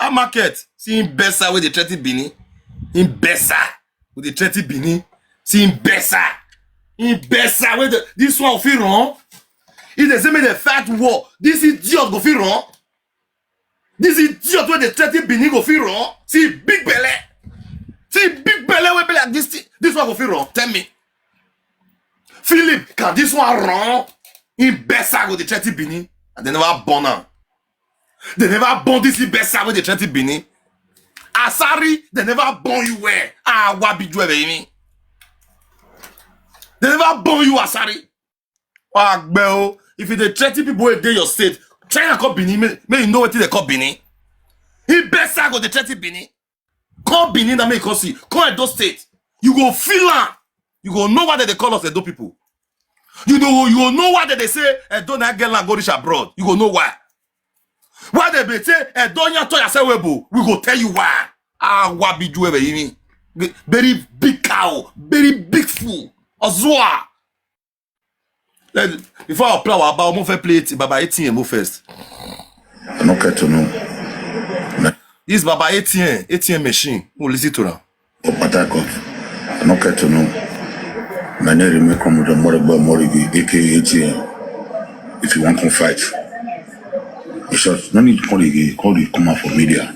Our market, see him Bessa with the 30 Bini. In Bessa with the 30 Bini. See him Bessa. In Bessa with the, this one feel wrong. If they say me the fat war, this idiot go feel wrong. This idiot with the 30 Bini go feel wrong. See big belly. See big belly will be like this. This one go feel wrong. Tell me. Philip, can this one wrong? In Bessa with the 30 Bini. And they never born her. They never born this in Bessa with the 30 Bini. Asari, they never born you where? Ah, what be you baby? They never born you, Asari. Ah, bro, if you the 30 people in your state, try to call Bini, may you know what they call Bini. In Bessa go the 30 Bini. Call Bini that make us see. Call Edo State. You go feel her. You go know what they call us Edo people. You go know why they say Edo na get land go reach abroad. You go know why. Why they be say Edo nya to yourself webo. We go tell you why. Ah, what be do ever you mean? Very big cow, very big fool. Ozwa. Before I play about mo first play it, Baba 18 mo first. I don't care to know. This Baba 18 machine. Who listen to now? Oh, I don't care to know. Nanyeri me come with the Morigi, aka ATM. If you want to fight, it's just no need to call it come out for media.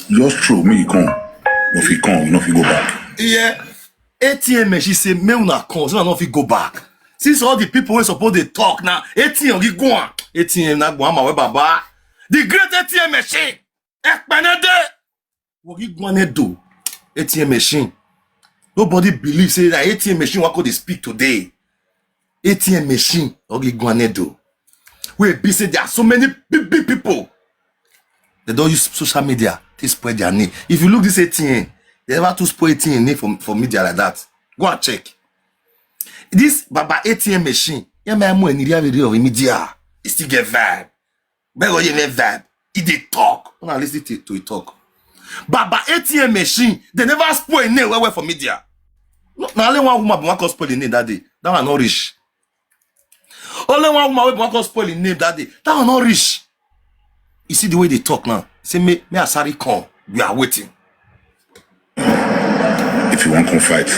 Just throw me, you come. If you come, you know if you go back. Yeah. ATM, she say, me una come, so I know if you go back. Since all the people were supposed to talk now, ATM, you go on. ATM, na go on my way, Baba. The great ATM machine. Ekpenede. What you gonna do? ATM machine. Nobody believes say that ATM machine what could they speak today. ATM machine, okay, Guanedo. We be say there are so many big people. They don't use social media to spoil their name. If you look this ATM, they never to spoil ATM name for media like that. Go and check. This Baba ATM machine, yeah, man, more any of media. It still get vibe. But you get vibe. It they talk. When I listen to it talk. Baba ATM machine, they never spoil name where for media. Now only one woman want to spoil the name that day. That one not rich. Only one woman want to spoil the name that day. That one not rich. You see the way they talk now. Say me Asari come. We are waiting. If you want to fight,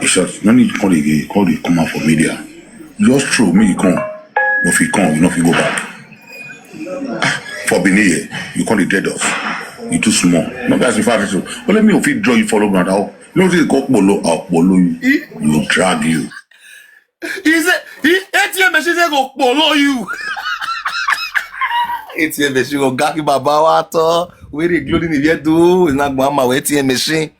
it's just no need to call it come out for media. Just throw me, you come. But if you come, you know if you go back. For Benin, you call it dead off. You too small. No guys, if I so, but let me if you draw you follow ground out. You know this go below, I'll follow you. You drag you. He said, ATM machine say go follow you. ATM machine go gaki baba wato. Where they including if you do, is not going my ATM machine.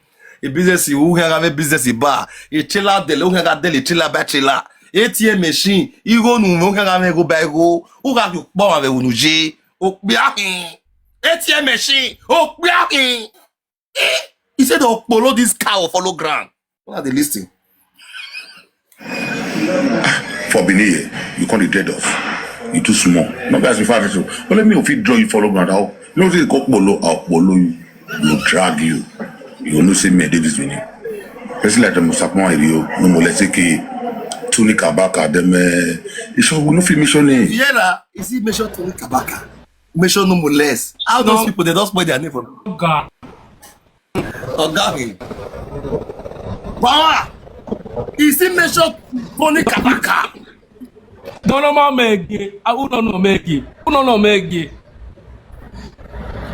A business you who have a business bar. A chiller de lo have deli chiller bachelor. ATM machine, you go no have go by go. Who have you born with unuji? Oh, ATM machine. Oh, he said, "Oh, follow this cow, follow ground." What are they listening? For Benin, you call it dead off. You too small. No guys, if I so, but let me if you draw you follow ground out. You know this go below, I'll follow you. You drag you. You know say me Davis Benin. Person like them Sapon Rio, no more let's say Tony Kabaka, them. You should no film mission. Yeah, is it mention Tony Kabaka? Mention no more less. How those people they don't spoil their name for God. Ogami. Wow! Is it mention Tony Kabaka? No more Maggie. I would not know Maggie. Who don't know Maggie?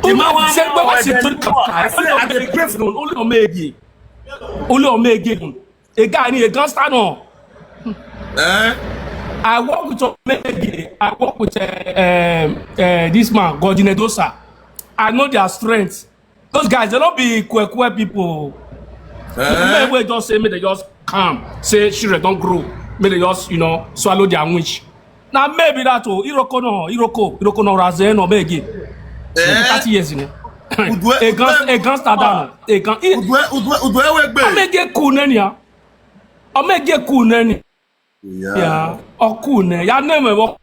The man said, "But what's it Tony Kabaka? I the brave no only on Maggie. Only on Maggie. A guy need a gun stand on." I work with Maggie. I work with this man, Gordine Dosa. I know their strength. Those guys, they don't be queer people. They just say, may they just calm. Say, sure, don't grow. May they just, swallow their wish. Now, maybe that, Iroko no Razen or Maggie. 30 years, A gun stand A gun. I may get cool, Nenia. I may get cool, Nenia. Yeah, or cool, ya name a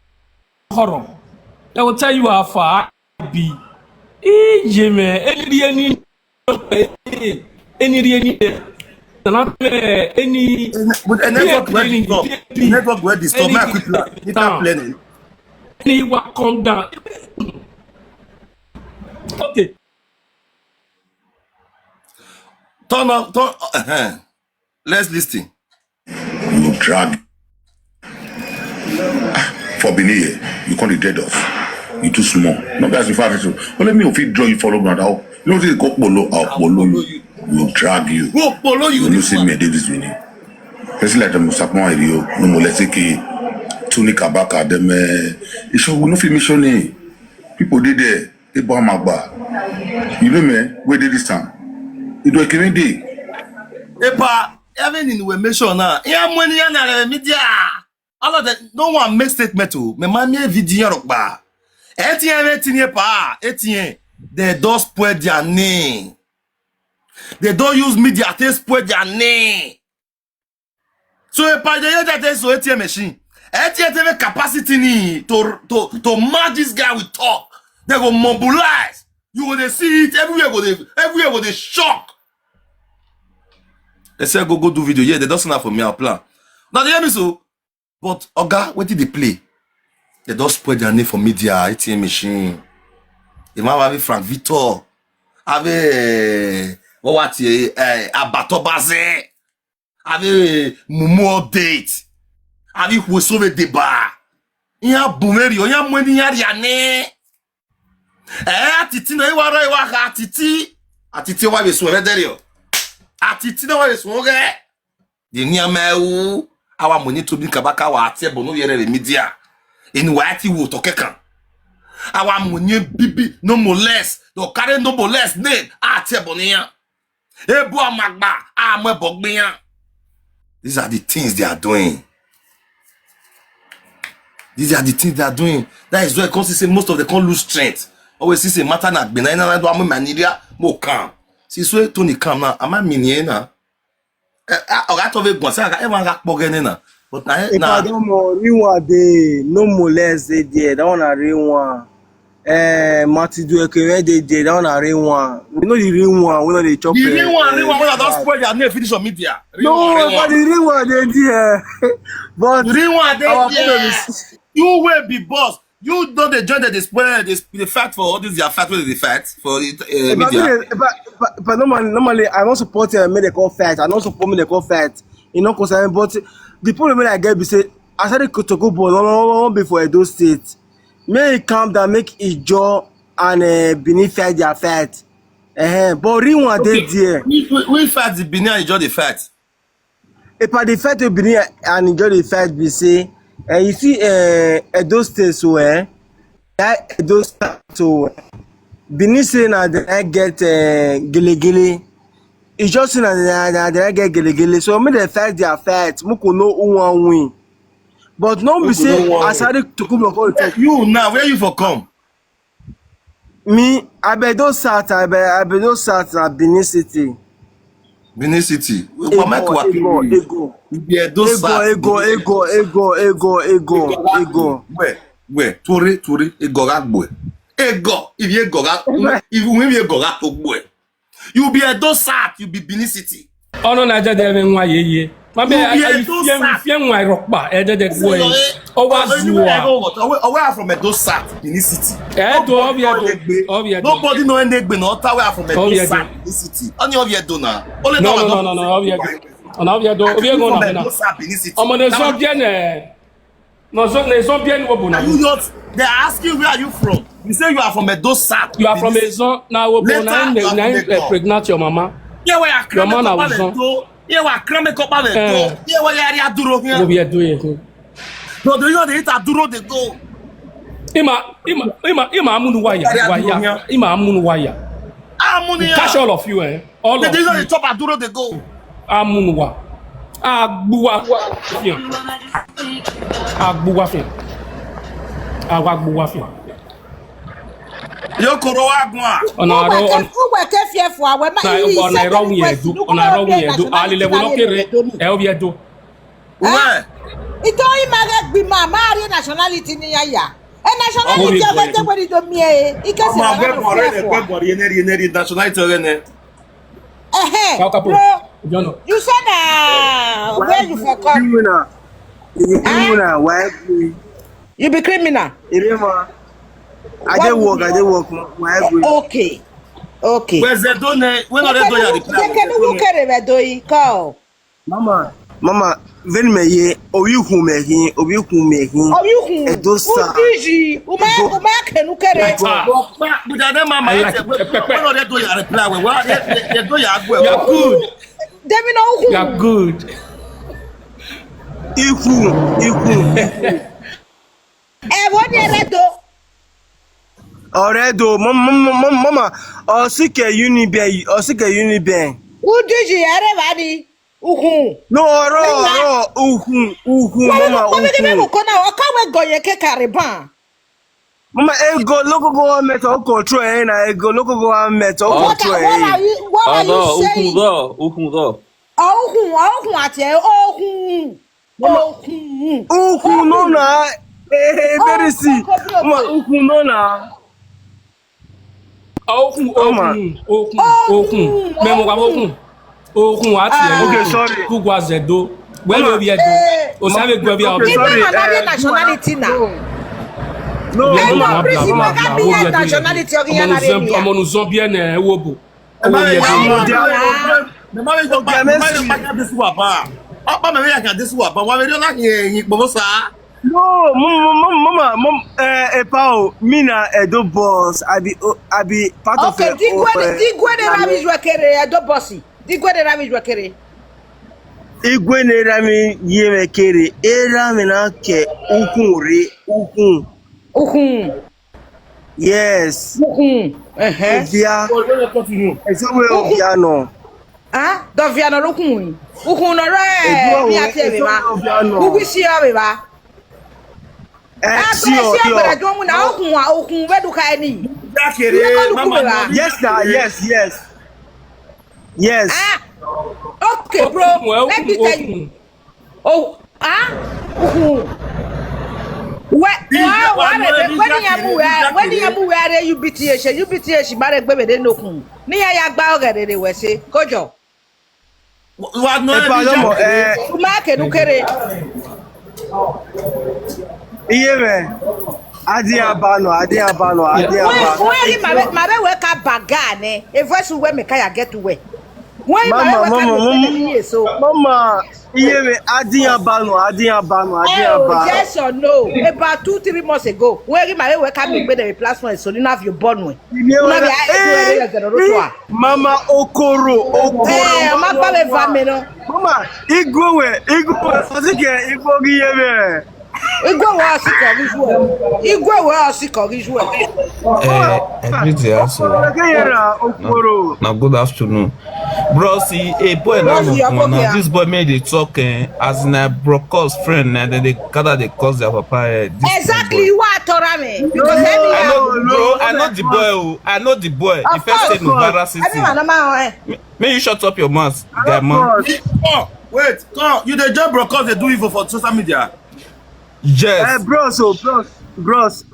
horror. They will tell you how far I be. Jimmy, any network where this planning. Anyone come down. okay. Turn up, let's listen. You drag. For Benin here, you call it dead us. You too small. No, that's the fact. But let me if you draw you follow ground. You know this go polo, I'll follow you. We'll drag you. Go follow you. You see me this Benin. It's like the Musakmo area. No more let's say Tony Kabaka them. It show we no fit mission. People did there. Ebo Magba. You know me. Where did this time? It was Kennedy. Epa, even in we mention now. Yeah, money na media. All of that. No one make statement to. Me mami video rokba. Etienne pa. Etienne. They don't spoil their name. They don't use media to spoil their name. So Epa, they that so Etienne machine. Etienne have capacity ni to match this guy with talk. They go mobilize. You will see it everywhere. They shock. They say go do video. Yeah, they don't send that for me a plan. Now they hear me so. But Oga, what did they play? They don't spoil their name for media. ATM machine. They might have Frank Victor. Have what Abato Baze. Have Mumu update. Have Wosove Deba. Iya Bumeri. Iya Mweni Yariane. Atiti no iwaro iwa atiti wa be soederio atiti no wa be so ge de niamewu awa money to bi kabaka wa atebo no yere media eni wa ati wo to kekan awa money bibi no molest do carry no molest name atebo niyan ebu amagba amebo gbiyan. These are the things they are doing. That is why because say most of them can't lose strength. Always see say matter na gbina na do am maniria mo calm. See so Tony calm now. Am I minie na? Oga to ve gbon say e wan ga po gene na. But na if I don't know, real dey no molest dey there. That one a real one. Martin Duekere dey there. That one a real one. We know the real one. We know the chop. The real one when I don't spoil your name finish on media. No, but the real one dey there. But the real one dey there. You will be boss. You don't enjoy the fact for all this your fact with the fact for media. But normally I don't support medical fact. I don't support medical fact. You know, cause but the problem I get be say I started to go ball before Edo State. May it calm down, make it jaw and Benin fight their fight. But real one dey there. We fight the Benin and enjoy the fact. If I the fight to Benin and enjoy the fight, be say. You see, Edo State so that Edo State so Benin say na they get gele. It's just na they get gele. So me they fight their fight. Muko know who won win. But no be say Asari to come all the You now where you for come? Me Abedo Sat na Benin City. Benin City. Ego. Where? Tori. Ego gagbo. Ego. If you ego gag, if we ego gag to boy. You be Edo Sat. You be Benin City. Oh no, Naija dey even wa ye. Mabe I fiem wa rockba. Edo dey go. O wa zuwa. Away from Edo Sat, Benin City. Obviedo. Nobody know Enegbe no Ottawa from Edo Sat, Benin City. Only Obviedo na. Only No, Obviedo. Obviedo na. Omo de so bien no so ne so bien wo bona. You not they ask you where are you from? You say you are from Edo Sat. You are from Ezon na wo bona na pregnant your mama. Yeah, where are your man na Ezon. Yeah, we are cramming up on the door. Yeah, we are duro here. Obviedo ye. No, do you know they hit a duro they go. Ima amunu waya. Ima amunu waya. Amunia. Catch all of you all of you. you. They top a duro they go. Amunu wa. Agbuwa fian. Agbuwa fian. Yo koro agwa. Ona ro wi edu alile wo lokere e Obiedo. Where? Ito image gbi mama ari nationality ni ya. Nationality of the do mie. Ike se ma be nationality You said where you for come? Criminal. Why? You be criminal. I dey work. My every. Okay. Where's the donor? When are they doing the reply? They can look at it, do you call? Mama, ven me ye, obi hu me hin. Oh, you who? Edo sa. Busy. Uma can look at it. But then mama, when are they doing the reply? Well, they do your You are good. They know who. You are good. Ihu. What they do? Already, mama, osike uniben. Who did you everybody? Uhu. No, uhu, mama, What did you uhu. go now? I can't go your cariban. Mama, ego local government or control, ego local government or What control. are you saying? Uhudo. Oh, I tell Uhu no na, very see. Mama, uhu no na. Okun. Memo kwa okun. Okun ati Okay, sorry. Kugwa zedo. When we be do. O sabe gwa bi Okay, obi. sorry. Nationality now. No, Mama, nationality of the Ọmọ nu zon bien wobo. No, mama, Epao, Mina, Edo boss. I be part of Okay, digwe de rabbis wakere, do bossy. Digwe de rabbis wakere. Igwe ne rami yeme kere. Era mina ke ukun. Yes. Via. Esowe ovia no. Ah, do via no ukun. Ukun no re. Mi ati ebe ma. Ubi si obe ba. Si yo. yo. Ukun wedu ka ni. Yes. Ah. Okay, bro. Let me tell you. Oh, ukun. When you wear UBTH, marry baby, they know who. Near ya bag at the West, Kojo. What no? Market, okay. Iye Adiabano. My work up bagane. If I should wear me, can I get to wear? Mama, Iye Adiabano. Yes or no? About 2-3 months ago, where my work up with the plasma, so you have your born with. Mama Okoro. Mama, Igwe, Igwe wa sick Now good afternoon. Bro, see a boy now this boy made it talk as in a broadcast friend and then they gather they cause their papa. Exactly what Torame. Because I know the boy. The first thing Novara City. May you shut up your mouth, guy man. Oh, wait, come. You the job broadcast they do it for social media. Yes. Bros,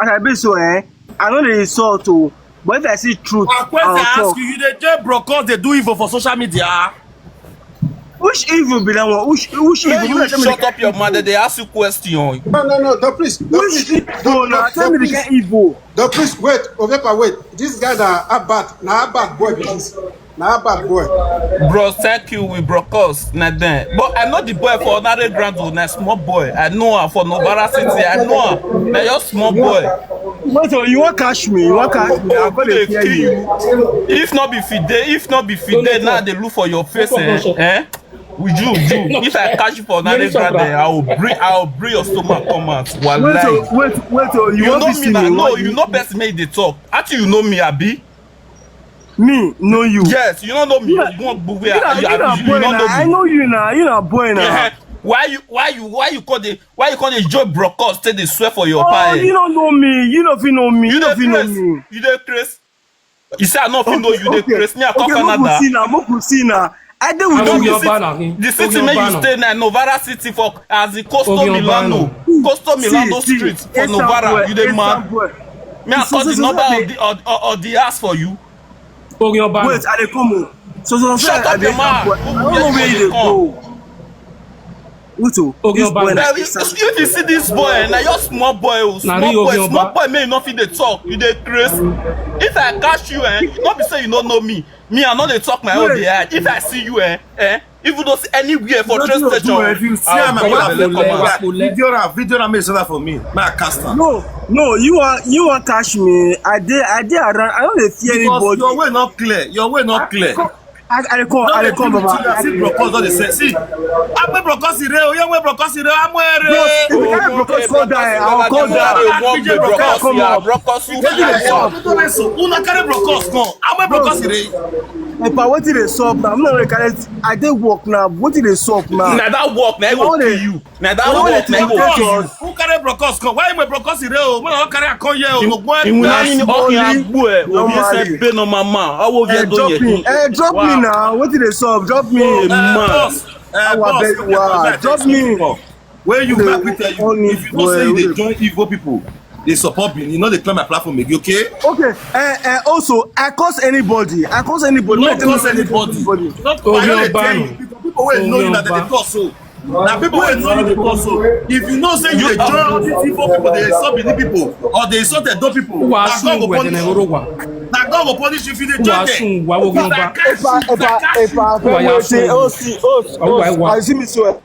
as I be so, I know the insult too, but if I see truth, I ask you the job broadcast they do it for social media. Which evil be that one? Which evil? You shut up your mother, they ask you question. No, please. Which evil? Now tell me the evil. Please, wait. This guy na bad boy, please. Nah, bad boy. Bro, thank you. We broadcast. Not then. But I know the boy for another grand na small boy. I know her for Novara City. I know her. Now you're small boy. What? You want catch me? I'm gonna kill you. If not be fide, now they look for your face. With you. If I catch you for another grand, I'll bring your stomach come out. Wait. You want to see me? No, you know best made the talk. Actually, you know me, Abi. Me know you. Yes, you don't know me. You don't know me. I know you now. You're not boy now. Yeah. Why you call the job broadcast? Say they swear for your pie. You don't know me. You don't know me. You don't know me. You don't Chris. You say I not know you. They Chris. Me I come Canada. Mokusina. I do with you. The city may you stay in Novara City for as the Costo Milano street for Novara. You the man. Me I call the number of the ask for you. Wait, I dey come. So shut up your mouth. I don't know where you go. Uto, Okay, this boy Obama. na If you see this boy, now you're small boy, small boy may not fit dey talk, you dey craze. If I catch you, not be say you don't know me. Me, I know they talk my own dey hide. If I see you, even though anywhere for train station, if you see I'll am, video make that for me. My caster. no, you want catch me. I did around. I don't fear Because anybody. your way not clear. Your way not clear. I come, Baba. See, Brocos don't dey say. See, I'm a Brocos ire. Oh, you Brocos ire. I'm where. If you can't Brocos call that, I'll call that. Una carry Brocos come. I'm a Brocos ire. If I wait till they stop now, I'm not really carry. I dey work now. What till they stop now? Now that walk, now go kill you. Now that No, walk, now go kill you. Who carry Brocos come? Why am I Brocos ire? Oh, man, I carry a con here. Ìwúni ọkùnrin àgbo ẹ̀ òbí ẹsẹ̀ bẹ́ẹ̀ náà máa máa ọwọ́ bí ẹ̀dọ́ yẹn kí. Drop me now. What till they stop? Drop me. Drop me. Where you back with if you don't say you dey join evil people, they support me. You know they claim my platform again, okay? Okay. Also, I curse anybody. Not cause anybody. Not people will know you that they talk so. Now people will know you they talk so. If you know say you dey join all these evil people, they insult Benin people or they insult Edo people. Who are soon with the Nerowa? Now God will punish you if you dey join them. I see me so.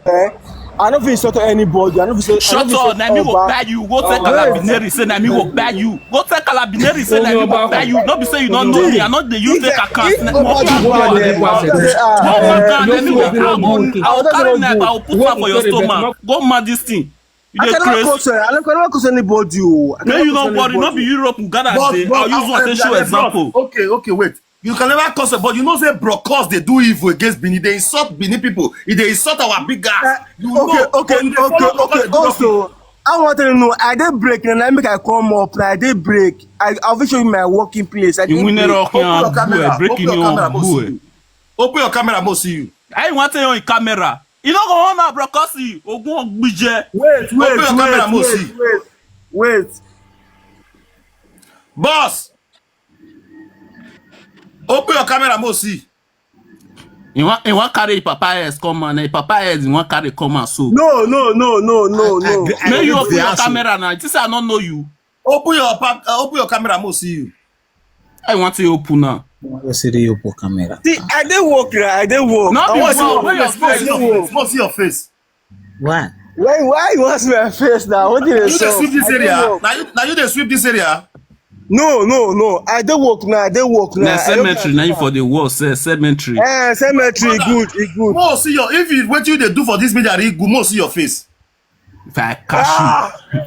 I don't feel insult anybody. I don't feel. Shut up, na me go buy you. Go tell Calabineri say na me go buy you. Go tell Calabineri say na me go buy you. No be say you don't know me. I not dey use fake account. I will carry knife. I will put am for your stomach. Go mad this thing. You dey craze. I don't curse anybody. Make you don't worry. Not be Europe, Uganda. I'll use one to show example. Okay, wait. You can never curse, but you know say Brocos they do evil against Benin. They insult Benin people. They insult our big guys. Okay. Also, I want to know. I did break and I make I come up. I did break. I'll show you my working place. I did break. Open your camera, I see you. I want to on camera. You don't go on now, Brocos. Ogun Ogbije. Wait. Boss. Open your camera, mo see. You want carry papa heads come on, papa heads you want carry come on so. No. May you open your camera now. This I don't know you. Open your camera, mo see you. I want to open now. See, I didn't work. Not you. Mo see your face. Why you want to see my face now? What did you sweep this area? Now you dey sweep this area? No. I dey work now. Na cemetery now for the wall, cemetery. Cemetery good. Mo see your if what you dey do for this media, good. Mo see your face. If I catch you,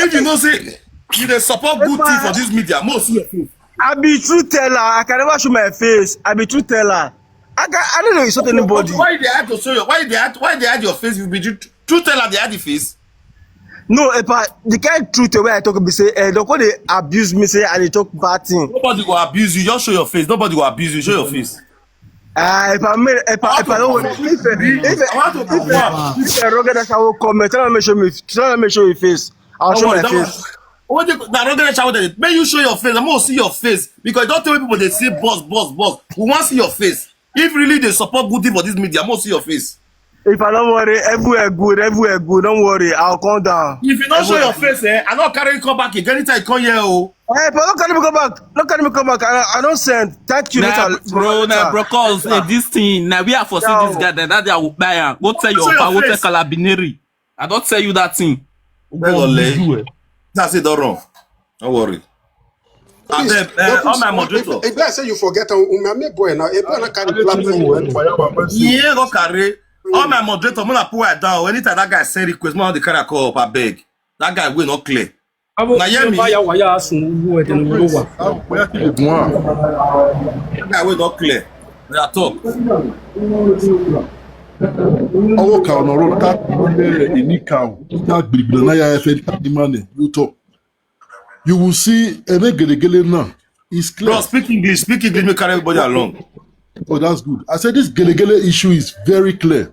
if you know say you dey support good thing for this media, mo see your face. I be truth teller. I can never show my face. I be truth teller. I don't know insult anybody. Why they had to show you? Why they had your face? You be truth teller. They had the face. No, the kind of truth the way I talk be say, don't go they abuse me say I dey talk bad thing. Nobody go abuse you. Just show your face. Nobody go abuse you. Show your face. If I don't want if a rugged I will comment, tell me show your face. I'll show my face. What you na rugged shower there? May you show your face. I'm gonna see your face because don't tell people they say boss. We want to see your face. If really they support good thing for this media, I'm gonna see your face. If I don't worry, everywhere good. Don't worry, I'll come down. If you don't show your face, I'm not carrying you come back again. Anytime you come here, But don't carry me come back. I don't send. Thank you. Brocos, this thing. Now we are for seeing this guy. That they will buy him. Go tell your papa. Go tell Calabineri. I don't tell you that thing. That's it. Don't wrong. Don't worry. All my moderator. If I say you forget, me boy now. If I carry platform, yeah, go carry. All my moderator, I'm gonna put it down. Anytime that guy send request, man, the carry call up. I beg. That guy will not clear. Now hear me. That guy will not clear. They are talk. Ọwọ́ kan ọ̀nà ọ̀rọ̀ ká ní cow ká gbìgbìlẹ̀ náà yà ẹ̀fẹ̀ ní money you talk. You will see ẹ̀mẹ́ gẹ̀lẹ́gẹ̀lẹ́ náà is clear. Bro, speak English, make carry everybody along. Oh, that's good. I said this gẹ̀lẹ́gẹ̀lẹ́ issue is very clear.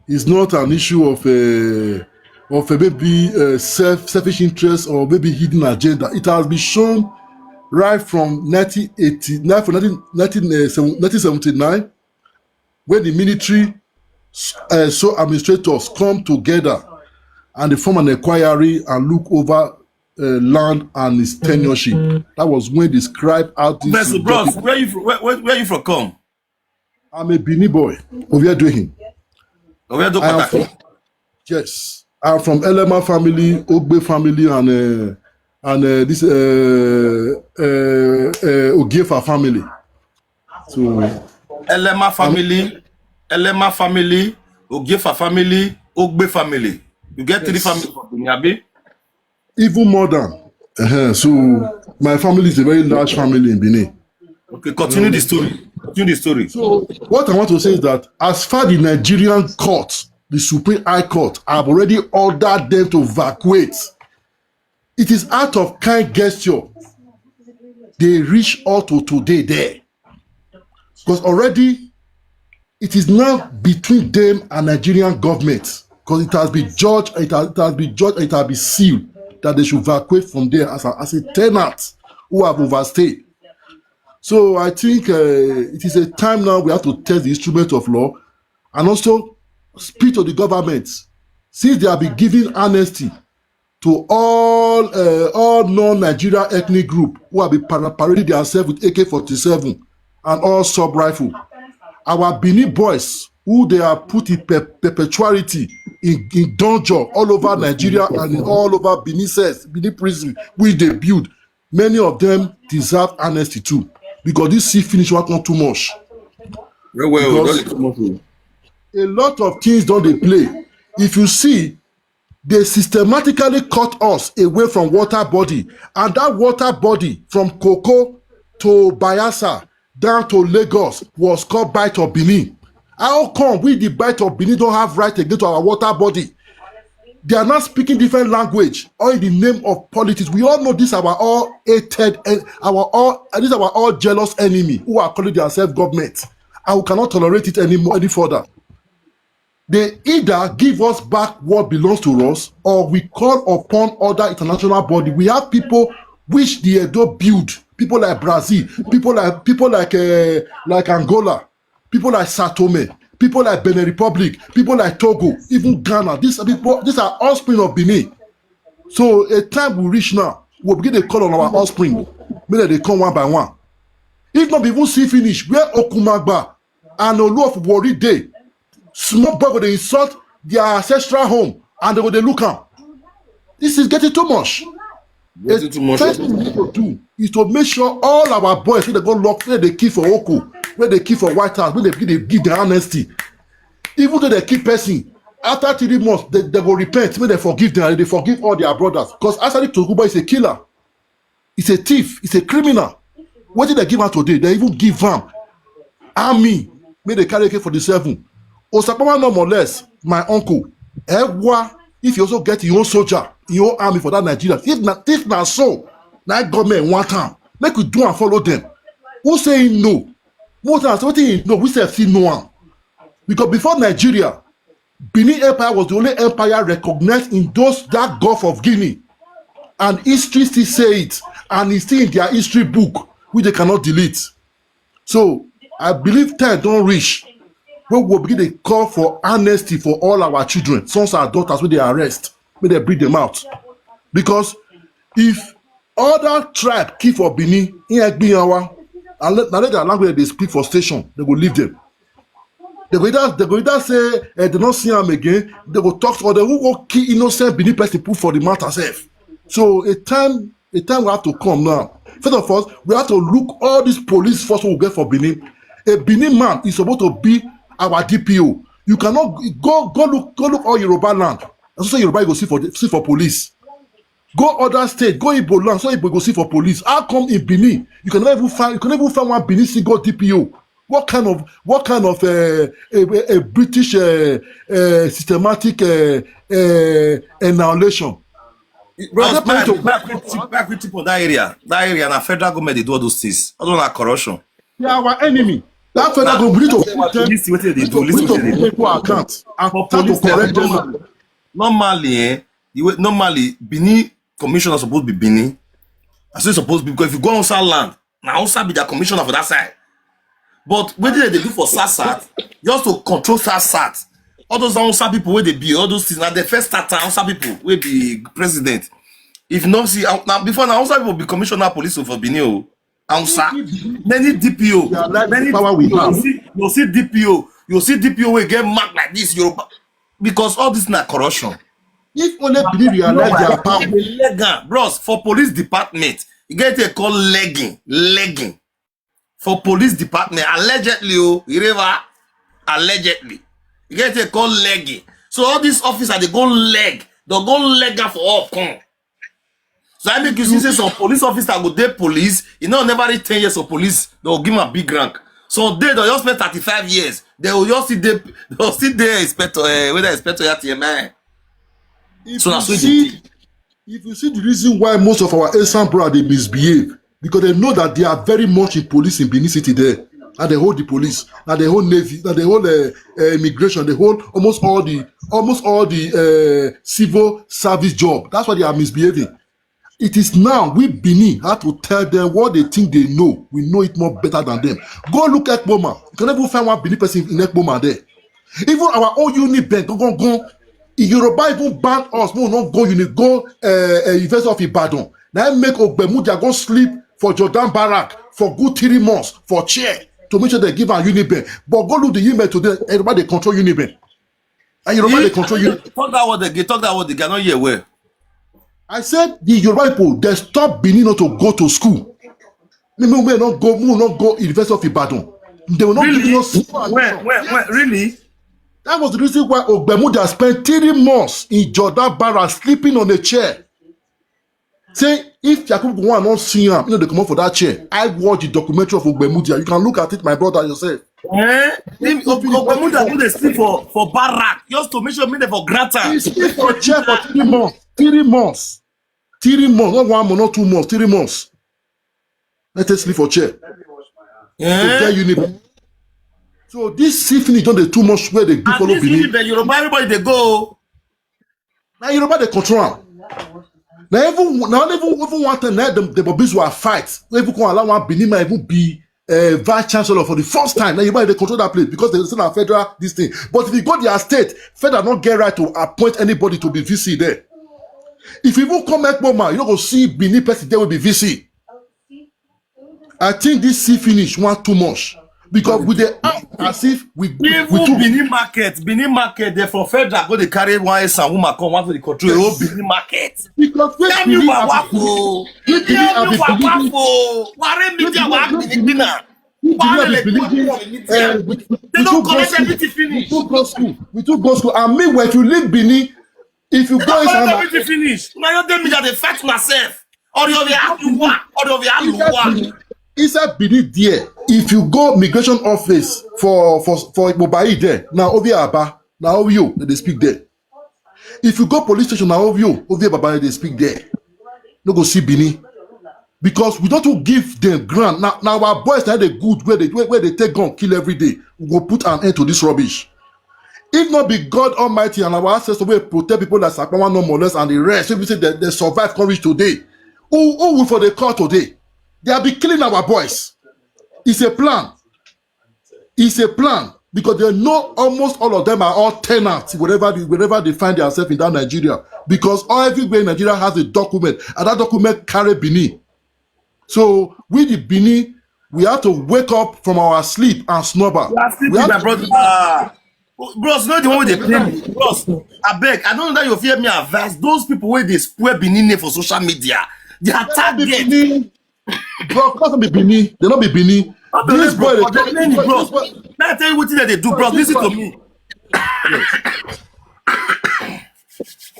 It's not an issue of maybe selfish interest or maybe hidden agenda. It has been shown right from 1979 when the military so administrators come together and they form an inquiry and look over land and its tenureship. That was when they scribed out this. Mr. Bros, where you from come? I'm a Bini boy. Over doing. Yes, I'm from Elema family, Ogbe family, and this Ogefa family. So Elema family, Ogefa family, Ogbe family. You get 3 families from Benin, even more than. So my family is a very large family in Benin. Okay, continue the story. So what I want to say is that as far the Nigerian court, the Supreme High Court, have already ordered them to evacuate. It is out of kind gesture they reach out to today there. Because already it is now between them and Nigerian government. Because it has been judged, it has been sealed that they should evacuate from there as a tenant who have overstayed. So I think it is a time now we have to test the instrument of law and also speak to the government, since they have been giving amnesty to all non-Nigeria ethnic group who have been parading themselves with AK-47 and all sub-rifle. Our Benin boys, who they are put in perpetuity in dungeon all over Nigeria and all over Benin prison, which they build, many of them deserve amnesty too. Because this sea finish work not too much. A lot of things don't they play. If you see, they systematically cut us away from water body, and that water body from Koko to Bayelsa down to Lagos was called Bight of Benin. How come we the Bight of Benin don't have right again to our water body? They are not speaking different language or in the name of politics. We all know this our all hated and these are our all jealous enemy who are calling themselves government, and we cannot tolerate it any further. They either give us back what belongs to us, or we call upon other international body. We have people which the Edo build, people like Brazil, people like Angola, people like Sao Tome, people like Benin Republic, people like Togo, even Ghana. These are offspring of Benin. So a time will reach now, we'll begin to call on our offspring. Maybe they come one by one. If not, people see finish where Okumagba and Olu of Wari Day, small boy will they insult their ancestral home and they will they look am. This is getting too much. First thing we need to do is to make sure all our boys when they go lock, where they keep for Oku, where they keep for White House, when they give the amnesty. Even though they keep person, after 3 months, they will repent, when they forgive them, and they forgive all their brothers. Because Asari Toguba is a killer. He's a thief. He's a criminal. What did they give her today? They even give him army. May they carry AK-47. Osapama no more less, my uncle. If you also get your own soldier, your own army for that Nigeria, if not so, that government one time, make we do and follow them. Who saying no? Most times, no, we say see no one. Because before Nigeria, Benin Empire was the only empire recognized in that Gulf of Guinea. And history still say it, and it's still in their history book, which they cannot delete. So, I believe time don't reach. We will begin to call for amnesty for all our children, sons and daughters, when they arrest, when they breed them out. Because if other tribe keep for Benin, in Egbiyawa, and now their language they speak for station, they will leave them. They go either say they don't see them again, they will talk, or they will kill innocent Benin person put for the matter self. So a time we have to come now. First of all, we have to look all these police force we will get for Benin. A Benin man is supposed to be our DPO. You cannot go look all Yoruba land. That's what Yoruba go see for police. Go other state, go Igbo land, so Igbo go see for police. How come in Benin you can never find one Benin single DPO? What kind of a British systematic annihilation? Back on that area, and the federal government they do all those things. I don't like corruption. They are our enemy. That federal government need to put them into account and to correct them. Normally, Benin commissioner supposed to be Benin. That's what it's supposed to be, because if you go outside land, now outside be the commissioner for that side. But what did they do for SASAT? Just to control SASAT. all those Hausa people where they be, all those things. Now the first starter Hausa people will be president. If not see now before now Hausa people be commissioner of police for Benin. Hausa, many DPO, many power we have. You see DPO, will get marked like this Yoruba because all this na corruption. If only Benin realize their power. Legging, bros, for police department, you get a call legging. For police department, allegedly, allegedly, you get a call legging. So all these officers they go leg for all come. So I make you see say some police officer go dey police, you know, never reach 10 years of police, they'll give him a big rank. So they just spend 35 years. They will just see the inspector, whether inspector at man. If you see the reason why most of our Asian brothers they misbehave, because they know that they are very much in police in Benin City there, and they hold the police, and they hold navy, and they hold immigration, they hold almost all the civil service job. That's why they are misbehaving. It is now we Benin have to tell them what they think they know. We know it more better than them. Go look at Ekpoma. You can never find one Benin person in Ekpoma there. Even our own unit bank go. Yoruba even ban us. We will not go unit. Go University of Ibadan. Now make Ogbemudia go sleep for Jordan Barrack for good 3 months for chair to make sure they give our unit bank. But go look the email today. Everybody control unit bank. And Yoruba they control unit. Talk that word again. Talk that word again. Not here where. I said the Yoruba people they stop Benin not to go to school. We will not go University of Ibadan. They will not give us. When? Really? That was the reason why Ogbemudia spent 3 months in Jordan Barra sleeping on a chair. Say if Yakubu one not see him, they come up for that chair. I watched the documentary of Ogbemudia. You can look at it, my brother, yourself. Ogbemudia do they sleep for barrack just to make sure me there for granta. He sleep for a chair for 3 months. 3 months. 3 months, not 1 month, not 2 months, 3 months. Let us sleep for chair. So this finish don't they too much where they do follow Benin. Yoruba, everybody they go. Now Yoruba they control. Now even one time the Bobbies were fight. Even can allow one Benin might even be vice chancellor for the first time. Now Yoruba they control that place because they still are federal this thing. But if you go their state, federal don't get right to appoint anybody to be VC there. If you even come back moment, you don't go see Benin person there will be VC. I think this finish want too much. Because with the act as if we Benin market, they for federal go they carry one and woman come one for the control the whole Benin market. Because Tell you wafo. Ware media they don't collect everything finish. We took go school. And meanwhile, if you leave Benin, if you go inside everything finish. Now you tell me that they fight myself. Or you have inside Benin there, if you go migration office for Mobai there, now over Aba, now over you, they speak there. If you go police station, now over you, over Baba, they speak there. No go see Benin. Because we don't give them grant. Now our boys are the good where they take gun, kill every day. We will put an end to this rubbish. If not be God Almighty and our ancestors will protect people like Sakpawa no more less and the rest, if we say that they survive courage today, who will for the call today? They will be killing our boys. It's a plan. It's a plan because they know almost all of them are all tenants wherever they find themselves in that Nigeria. Because everywhere in Nigeria has a document and that document carry Benin. So we the Benin, we have to wake up from our sleep and snubber. Bros, not the one with the play. Bros, I beg, I don't know that you fear me advice. Those people where they spoil Benin name for social media, they are target. Bro, because of the Benin, they don't be Benin. This boy, bros. Let me tell you what they do, bros. Listen to me.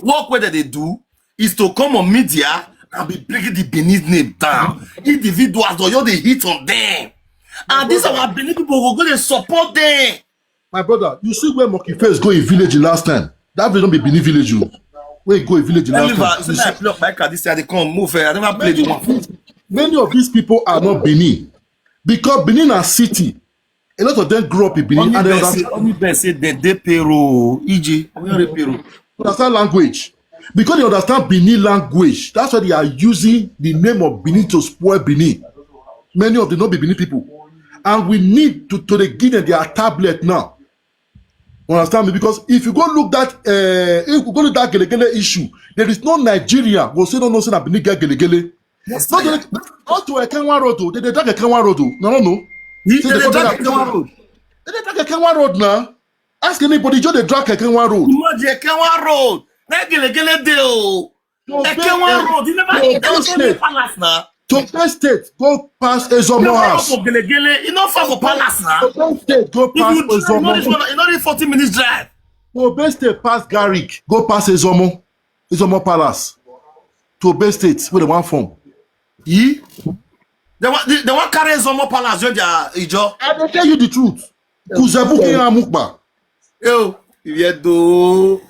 Work where they do is to come on media and be breaking the Benin name down. Individuals, or they hit on them. And these are our Benin people who go to support them. My brother, you see where Monkey Face go in village last time? That will not be Benin village. Where you go in village last time? I play up my card this year, they come move. I never played the one. Many of these people are not Benin. Because Benin are city. A lot of them grew up in Benin. Only Ben said they payroll. EJ, we are payroll. Understand language. Because they understand Benin language. That's why they are using the name of Benin to spoil Benin. Many of them not be Benin people. And we need to give them their tablet now. Understand me? Because if you go look that Gelegele issue, there is no Nigeria will say no say na Benin get Gelegele. Not to a Kenwa road, they drag a Kenwa road. No. They drag a Kenwa road. They drag a Kenwa road now. Ask anybody, just they drag a Kenwa road. Imagine a Kenwa road. Na Gelegele deal. A Kenwa road. You never palace now. To First State, go past Ezomo house. You know for palace now. To First State, go past Ezomo. You know the 40 minutes drive. To First State, past Garrick, go past Ezomo Palace. To First State, where they want from. They want carry Ezomo Palace. I will tell you the truth. Kuzabu Kenya Mukba. Yo, Iviedo.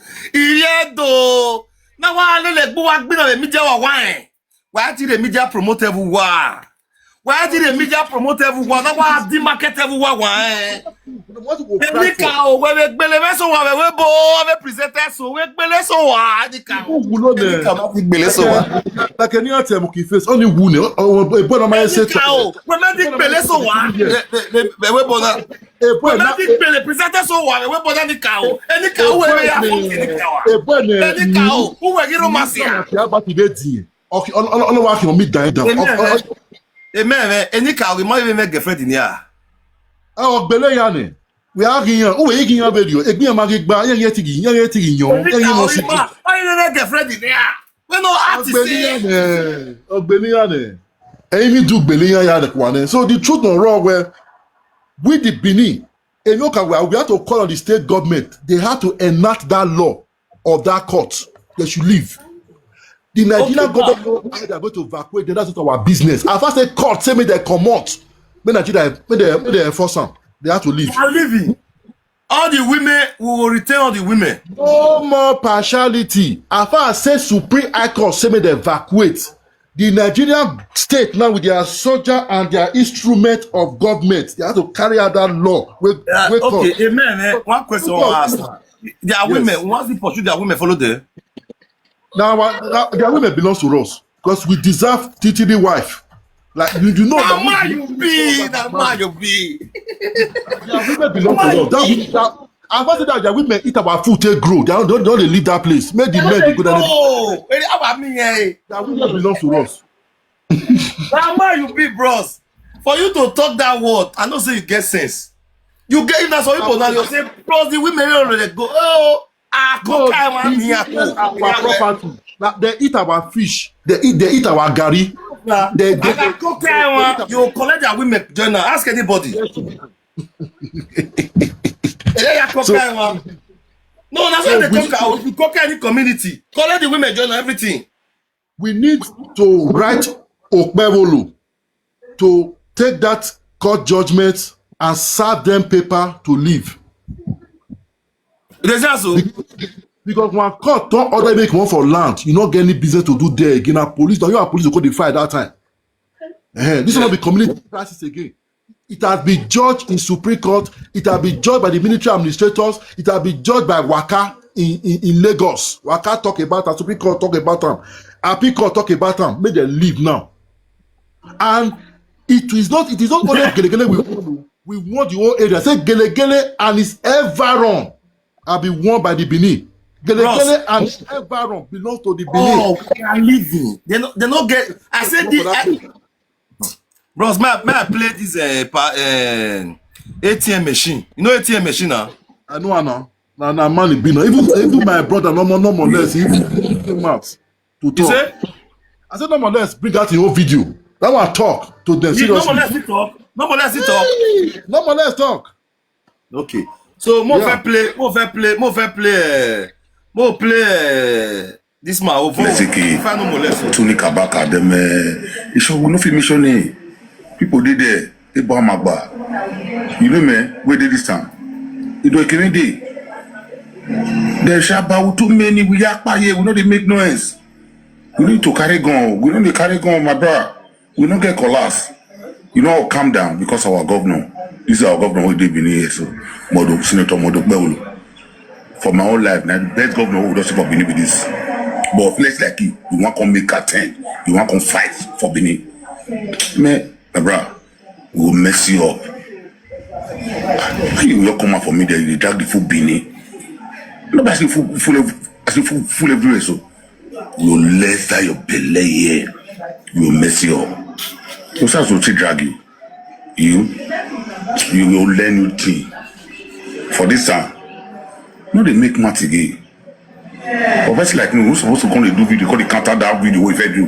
Now why let go back the media wine? Why did the media promote everyone? Why did the media promote everyone? That was the market everyone. Any cow, where we believe so, we bo, we present so, we believe so. The cow. Like any other muki face, only wound. Oh, but my say cow. We make believe so. We bona. We make believe present so. We bona the cow. Any cow, we have any cow. Who we get romancia? About the okay, on working on me down. Amen. Any cow, we might even make girlfriend in here. Oh, Bele Yane. We are here. Oh, we are video. If you are married by young yetigi, young I never girlfriend in here. We no artist. Oh, Bele Yane. Amy do Bele Yane one. So the truth not wrong where with the Benin, and look we have to call on the state government. They have to enact that law of that court. They should leave. The Nigerian government they are going to evacuate. That's not our business. As I say, court say me they come out. When Nigeria, when they enforce them, they have to leave. They are leaving. All the women, we will return all the women. No more partiality. As far as say Supreme High Court say me they evacuate. The Nigerian state now with their soldier and their instrument of government, they have to carry out that law. Okay, amen. One question I ask. There are women. Once they pursue their women, follow them. Now their women belongs to us because we deserve TTD wife. Like you know that man you be. Their women belong to us. I want to say that their women eat our food, they grow. They don't leave that place. Make the men go down. Oh, their women belong to us. That man you be, bros. For you to talk that word, I know say you get sense. You get in that some people now. You say, bros, the women already go. Oh. They eat our fish. They eat our gari. You collect their women journal. Ask anybody. No, that's why they cook out. If you cook any community, collect the women journal, everything. We need to write Okpebolo to take that court judgment and serve them paper to leave. Because when court don't order make one for land, you not get any business to do there again. Our police, now you are police to go the fight that time. This will not be community crisis again. It has been judged in Supreme Court. It has been judged by the military administrators. It has been judged by Waka in Lagos. Waka talk about them. Supreme Court talk about them. Appeal Court talk about them. Make them leave now. And it is not only Gelegele we want the whole area. Say Gelegele and its environ have been won by the Benin. Gelegele and its environ belongs to the Benin. Oh, they are leaving. They not get. I said the. Bros, may I play this ATM machine? You know ATM machine now? I know. Now money be now. Even my brother no more less. He came out to talk. You say? I said no more less. Bring out your video. That one talk to them. No more less talk. No more less talk. Okay. So more fair play. This man over. Tony Kabaka them. You should no fit mission. People did there. They bought my bar. You know me. Where did this time? It was Kennedy. There's about too many. We are here. We know they make noise. We need to carry gun. We don't need to carry gun, my brother. We don't get collapse. You know, calm down because our governor. This is our governor who did been here. So, Senator Modo Beulu. For my whole life, now the best governor who doesn't for Benin with this. But place like you want to make a 10. You want to fight for Benin. Man, my brother, we will mess you up. You come out for media, you drag the full Benin. Nobody full everywhere. So you let that your belly here. You mess you up. So that's what drag you. You will learn new thing. For this time, no, they make math again. Obviously, like me, who's supposed to come and do video, call the counter that video, if I do.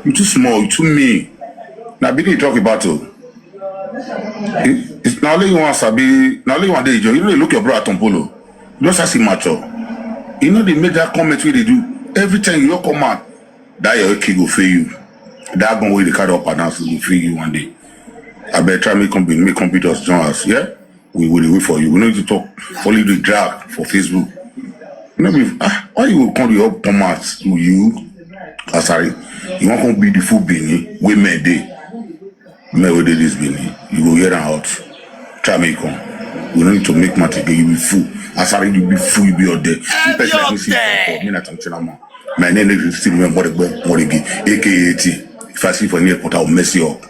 You too small, you too mean. Now, begin to talk about it. It's now only you want to be, now only you want to you know, look your brother Tompolo. Just as he mature. You know, they make that comment where they do. Every time you come out, that your kid will fail you. That going way the card up and down will fail you one day. I better try make computers join us, yeah? We will wait for you. We need to talk, follow the drag for Facebook. Maybe, why you come to your commerce to you? Sorry, you want to be the full Benin, we made day. May we do this Benin. You go here and out. Try make come. We don't need to make matter again, you be full. Sorry, you be full, you be out there. My name is still remember what again, AKAT. If I see for near put, I'll mess you up.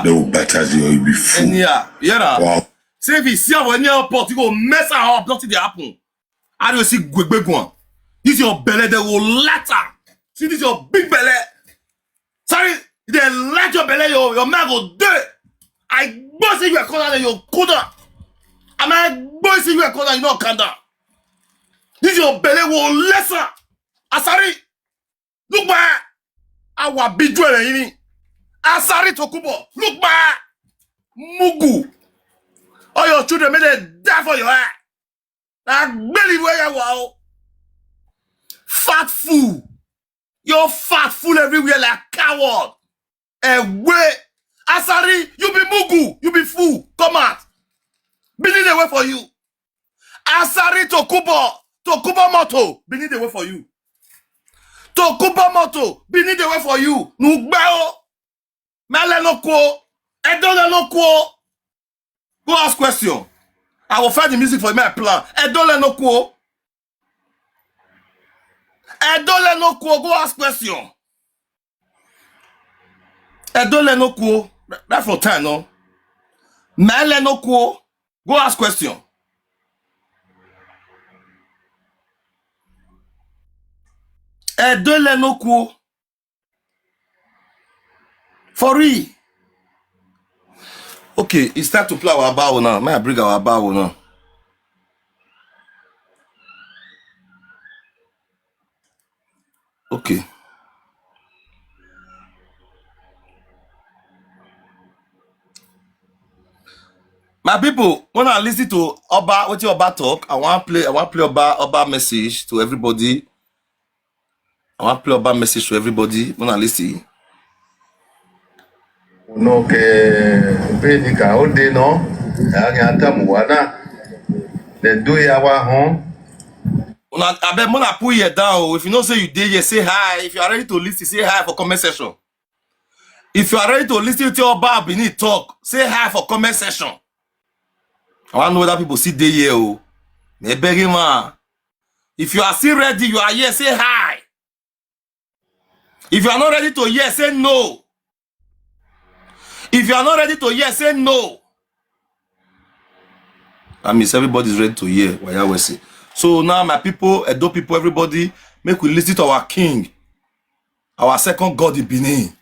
They will baptize you, you'll be full. Wow. Say if you see when you're port, you go mess her up, nothing they happen. I don't see big one. This is your belly, they will latter. See, this is your big belly. Sorry, they let your belly, your man go there. I both say you are corner, your quarter. And I both say you are corner, you know, Kanda. This is your belly will lesser. Sorry, look back. Our big jewelry. Asari Tokubo, look back. Mugu. All your children made them die for your hair. Like belly where you are. Fat fool. You're fat fool everywhere like coward. Wait. Asari, you be mugu. You be fool. Come out. Benin the way for you. Asari Tokubo. Tokubo Moto. Benin the way for you. Tokubo Moto. Benin the way for you. Nugbao. Mele no ko. Edole no ko. Go ask question. I will find the music for my plan. Edole no ko. Edole no ko. Go ask question. Edole no ko. That's for time, no? Mele no ko. Go ask question. Edole no ko. For real. Okay, it's time to play our bow now. May I bring our bow now? Okay. My people, when I listen to Oba, what your Oba talk, I want to play Oba message to everybody. I want to play Oba message to everybody. When I listen. No que Benica ode no aganta muana the do yawa home. I bet when I put you down, if you know say you did, you say hi. If you are ready to listen, say hi for comment section. If you are ready to listen to Oba Benin talk, say hi for comment section. I want to know whether people see day here. Oh, me begging man. If you are still ready, you are here, say hi. If you are not ready to hear, say no. If you are not ready to hear, say no. I mean, everybody's ready to hear what I will say. So now, my people, Edo people, everybody, make we listen to our king, our second God in Benin.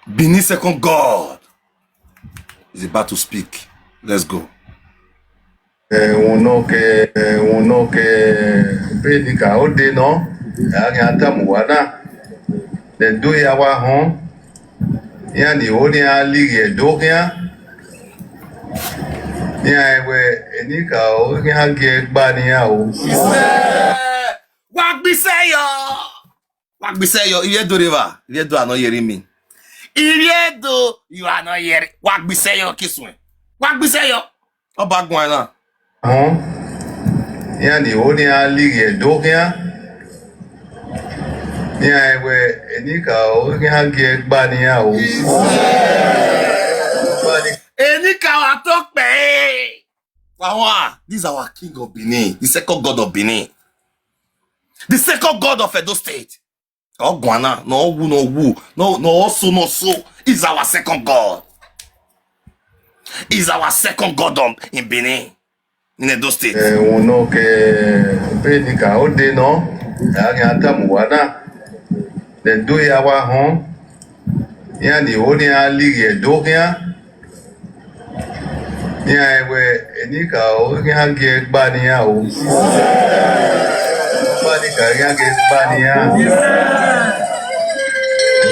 Benin second God is about to speak. Let's go. Uno que Benica ode no aganta muana the do yawa home. Yani oni ali dokia ya we enika o ki hange gba ni ya o Wagbiseyo Iredo river Iredo are not hearing me. Iredo you are not hearing. Wagbiseyo kiswe Wagbiseyo Oba gwan na yani oni ali dokia ya we enika o ki hange gba ni ya o Enika wa talk pe. Wawa, this is our king of Benin, the second God of Benin, the second God of Edo State. Oh Guana, no woo, no also no so is our second God. is our second godom in Benin, in Edo State. Uno que Benica Ode no, Arianta Muana, the do yawa home, Yani Onia Ligue Doria, Yawe, Enika, Orian Gate Bania, Banica Gate Bania,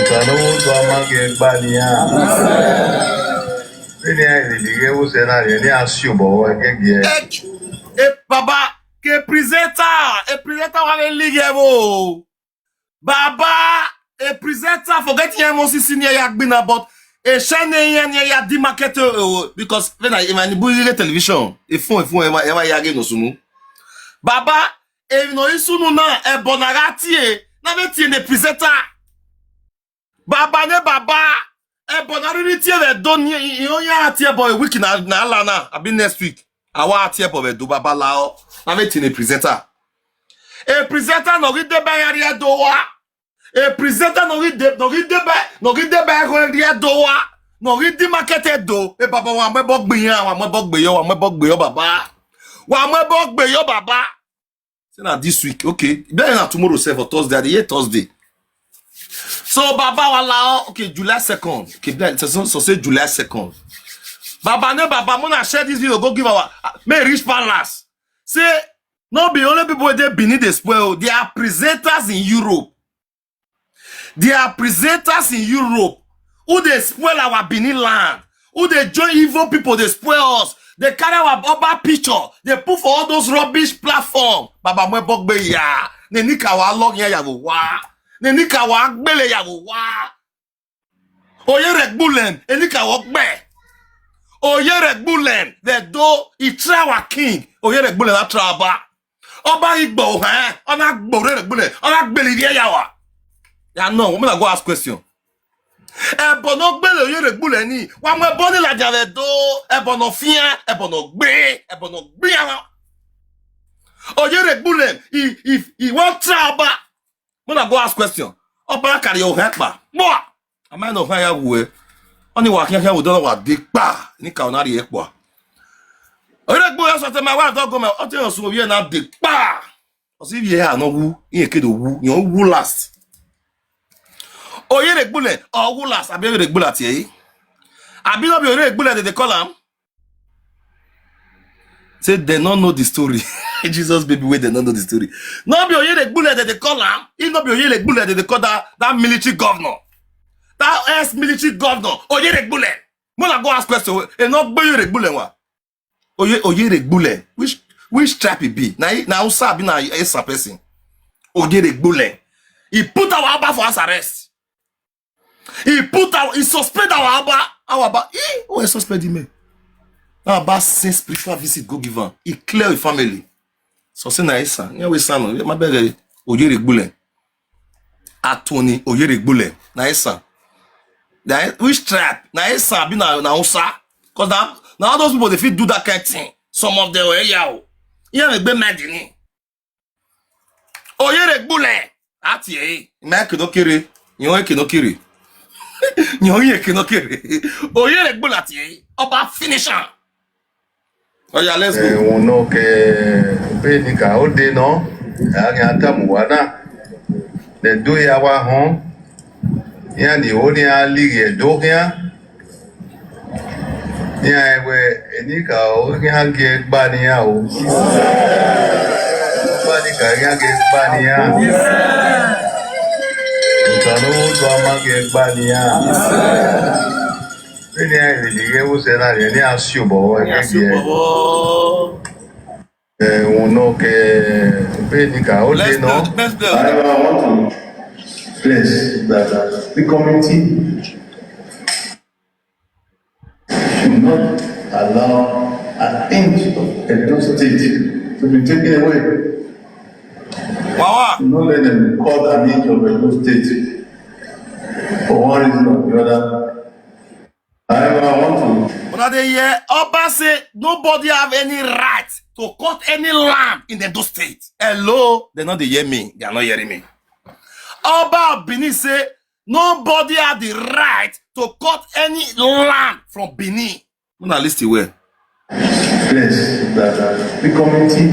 Utano Gate Bania. Baba, que presenta wale ligue wo. Baba, presenta forget yemo sisi ni yak bina but shane yan ya di market because when I buy television, phone ema yage no sunu. Baba, no isunu na bonagati na beti ne presenta. Baba ne baba. But I really tell you, don't you hear boy a week na lana. I'll be next week. I want to hear do baba lao. I'm a presenter. A presenter no get the area doa. A presenter no get the area doa. No get the market do. E baba wa me bok be yo baba. Wa me bok be yo baba. Say na this week, okay. Then na tomorrow say for Thursday, Thursday. So Baba wala okay July 2nd. Okay, so say July 2nd. Baba ne Baba mona share this video go give our may reach palace. Say no be only people they beneath the spoil. They are presenters in Europe. They are presenters in Europe who they spoil our Benin land. Who they join evil people they spoil us. They carry our Oba picture. They put for all those rubbish platform. Baba mwe bokbe ya. Ne nika wa log ya go wa. Nenika wa gbele ya wa oye regbulen enika wa gbe oye regbulen the do itrawa king oye regbulen atraba oba igbo ona gbore regbulen ona gbele ri ya wa ya no we go ask question bono gbele oye regbulen ni wa mo boni la jare do bono fian bono gbe ya oye regbulen he want traba. When I go ask question, Opa carry your head back. Boah! I might know where you were. Only walking here, we don't know what big bar. Nika on the equa. I don't go out my wife, don't go my hotel, so we are not big bar. Or see, yeah, no who, you kid who, you know who last. Oh, you're a bullet, or who last? I be a bullet here. I be not be a bullet at the column. Say they don't know the story. Jesus baby wait they don't know the story. No be oyele bullet that they call him. He no be oyele bullet that they call that military governor. That ex-military governor. Oyele bullet. Mona go ask question. E no be oyele bullet wa. Oyele bullet. Which tribe it be? Na usa be na esa person. Oyele bullet. He put our Abba for us arrest. He suspend our Abba. Our Abba. Who suspend him? Now about since spiritual visit go give him. He clear his family. So say na isa. Nya we san no. Ma bere oyere gbule. Atoni oyere gbule. Na isa. Which tribe? Na isa be na usa. Cause now those people they fit do that kind of thing. Some of them yawo. Yan me gbe madini. Oyere gbule. Ati e. Ma ke no kere. Yon ke no kere. Yon ke no kere. Oyere gbule ati e. Oba finisher. Oh yeah, let's go. Uno que Benica Ode no, Arianta Muana, the do yawa home, Yani Onia Ligue Doria, Yawe, Enika, Orian Gate Bania, Banica Gate Bania, Utano Dama Gate Bania. Uno que Benica Ode no. I want to place that the committee should not allow an inch of Edo State to be taken away. Wawa. Do not let them call an inch of Edo State for one reason or the other. I want to. When they hear Oba say nobody have any right to cut any land in the state. Hello, they not they hear me. They are not hearing me. Oba Benin say nobody have the right to cut any land from Benin. Una list where? Place that the community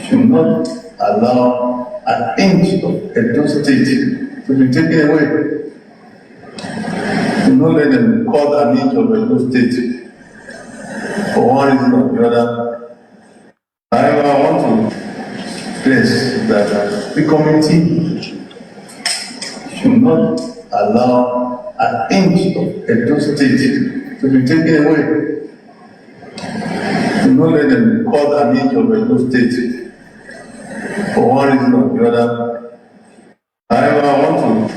should not allow an inch of Edo State to be taken away. Do not let them cut an inch of Edo State for one reason or the other. However, I want to place that the community should not allow an inch of Edo State to be taken away. Do not let them cut an inch of Edo State for one reason or the other. However, I want to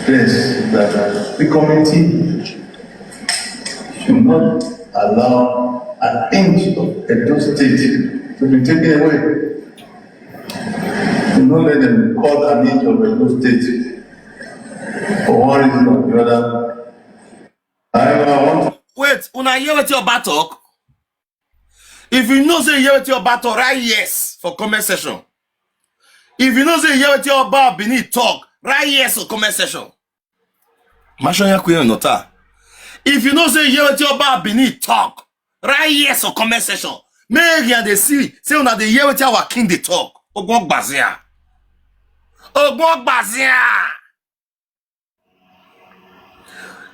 place that the community should not allow an inch of Edo State to be taken away. Do not let them cut an inch of Edo State for one reason or the other. However, I want to. Wait, una hear with your battle? If you know say you hear with your battle, write yes for comment section. If you know say you hear with your bar beneath talk, write yes for comment section. Mashonya kuyen nota. If you know say you hear with your bar beneath talk, write yes for comment section. Make you dey see say una dey hear with our king dey talk. Ogbon gbazia. Ogbon gbazia.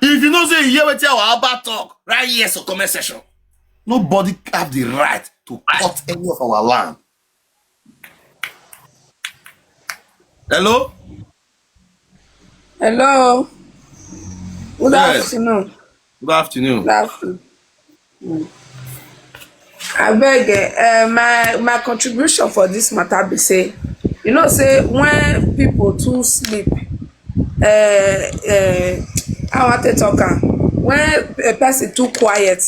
If you know say you hear with our Abba talk, write yes for comment section. Nobody have the right to cut any of our land. Hello? Hello. Good Yes. afternoon. Good afternoon. Good afternoon. I beg, my contribution for this matter be say, you know, say when people too sleep, I want to talk when a person too quiet,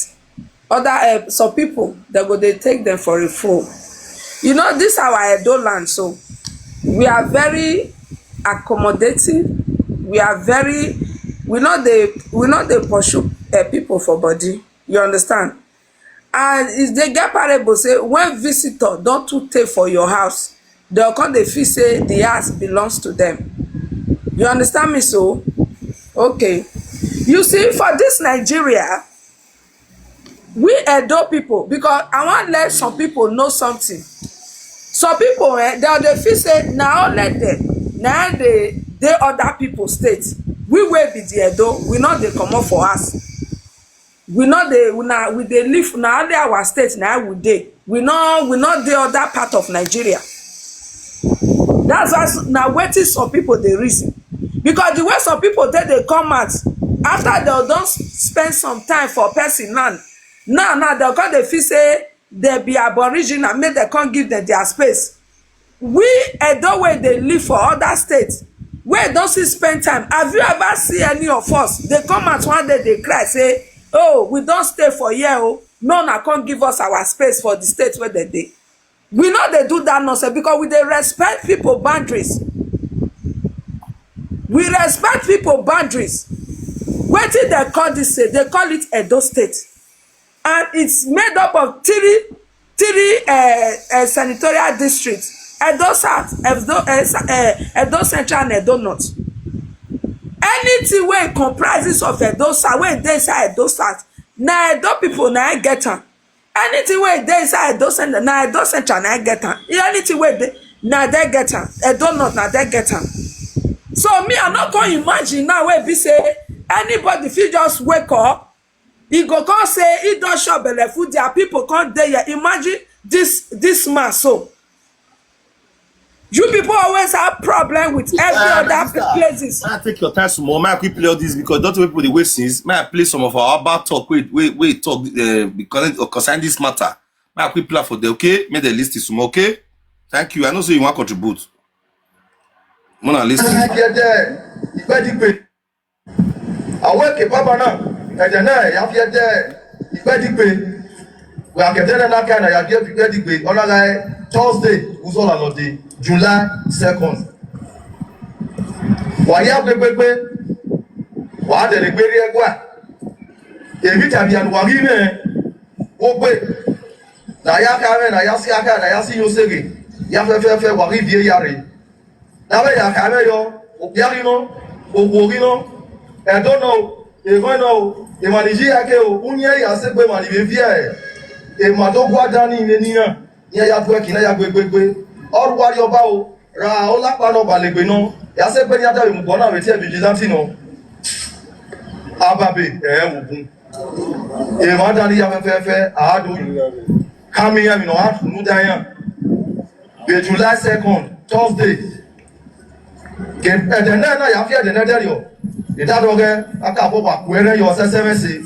other some people they take them for a fool. You know, this our Edo land, so we are very accommodating. We are very we not they pursue people for body. You understand? And if they get parable say when visitor don't too take for your house, they'll come they feel say the house belongs to them. You understand me? So okay. You see, for this Nigeria, we Edo people, because I want to let some people know something. Some people, they feel say, now let them, now they other people state. We will be the Edo, we not they come up for us. We not they live now they our state now we they. We not the other part of Nigeria. That's why now waiting some people they reason. Because the way some people they come out after they don't spend some time for person land. Now they'll come they feel say they be aboriginal, make they can't give them their space. We Edo way they live for other states. Where don't see spend time. Have you ever seen any of us? They come out one day they cry, say, oh, we don't stay for here, oh, no, I can't give us our space for the states where they dey. We know they do that nonsense because we they respect people boundaries. We respect people boundaries. What did they call this? They call it Edo State, and it's made up of three senatorial districts: Edo South, Edo Central, and Edo North. Anything where comprises of Edo South, where they inside Edo South, na Edo people na get am. Anything where they inside Edo Central, na Edo Central na get am. Anything where they na they get am. Edo North na they get am. So me, I'm not going to imagine now where be say anybody fit just wake up, he go come say he don't show belle food, their people can't dey here. Imagine this man. So you people always have problem with every other places. I take your time some more. May I quick play all this because don't people the way since. May I play some of our about talk? Wait talk because concerning this matter. May I quick play for the okay? Make the list is some okay. Thank you. I know so you want to contribute. Mona listen. Àwọn kebaba náà ẹ̀jẹ̀ náà yà fi ẹ̀jẹ̀ ìgbẹ́dìgbé wẹ̀ àkẹ́tẹ́rẹ́ náà kẹ́hìn àyà bí ìgbẹ́dìgbé ọlọ́lá Thursday wùsọ̀lá lọ́dẹ July 2nd. Wàyà gbẹgbẹgbẹ wàá dẹ̀rẹ̀ gbérí ẹgbẹ́ èmi tàbí àlùwárí náà ó gbé nàyà kárẹ̀ nàyà sí akẹ́ nàyà sí yóò ṣègè yà fẹ́fẹ́fẹ́ wàrí bíi ẹ̀yà rẹ̀ n'abẹ́ yà kárẹ̀ yọ òbíárí náà òwòrí náà. I don't know. e going no e maniji yake o unye ya se pe mani be vie e ma to gwa dani ni niyan yen ya to e kina ya gbegbe oru wari oba o ra o lapa no balegbe no ya se pe ni adawe mu bona we ti e vigilante no ababe wugun e ma dani ya fefe aado coming here, no have no dayan. The July 2nd, Thursday. Ke na ya fia de na der yo. E da do ge aka popa kwere yo se 7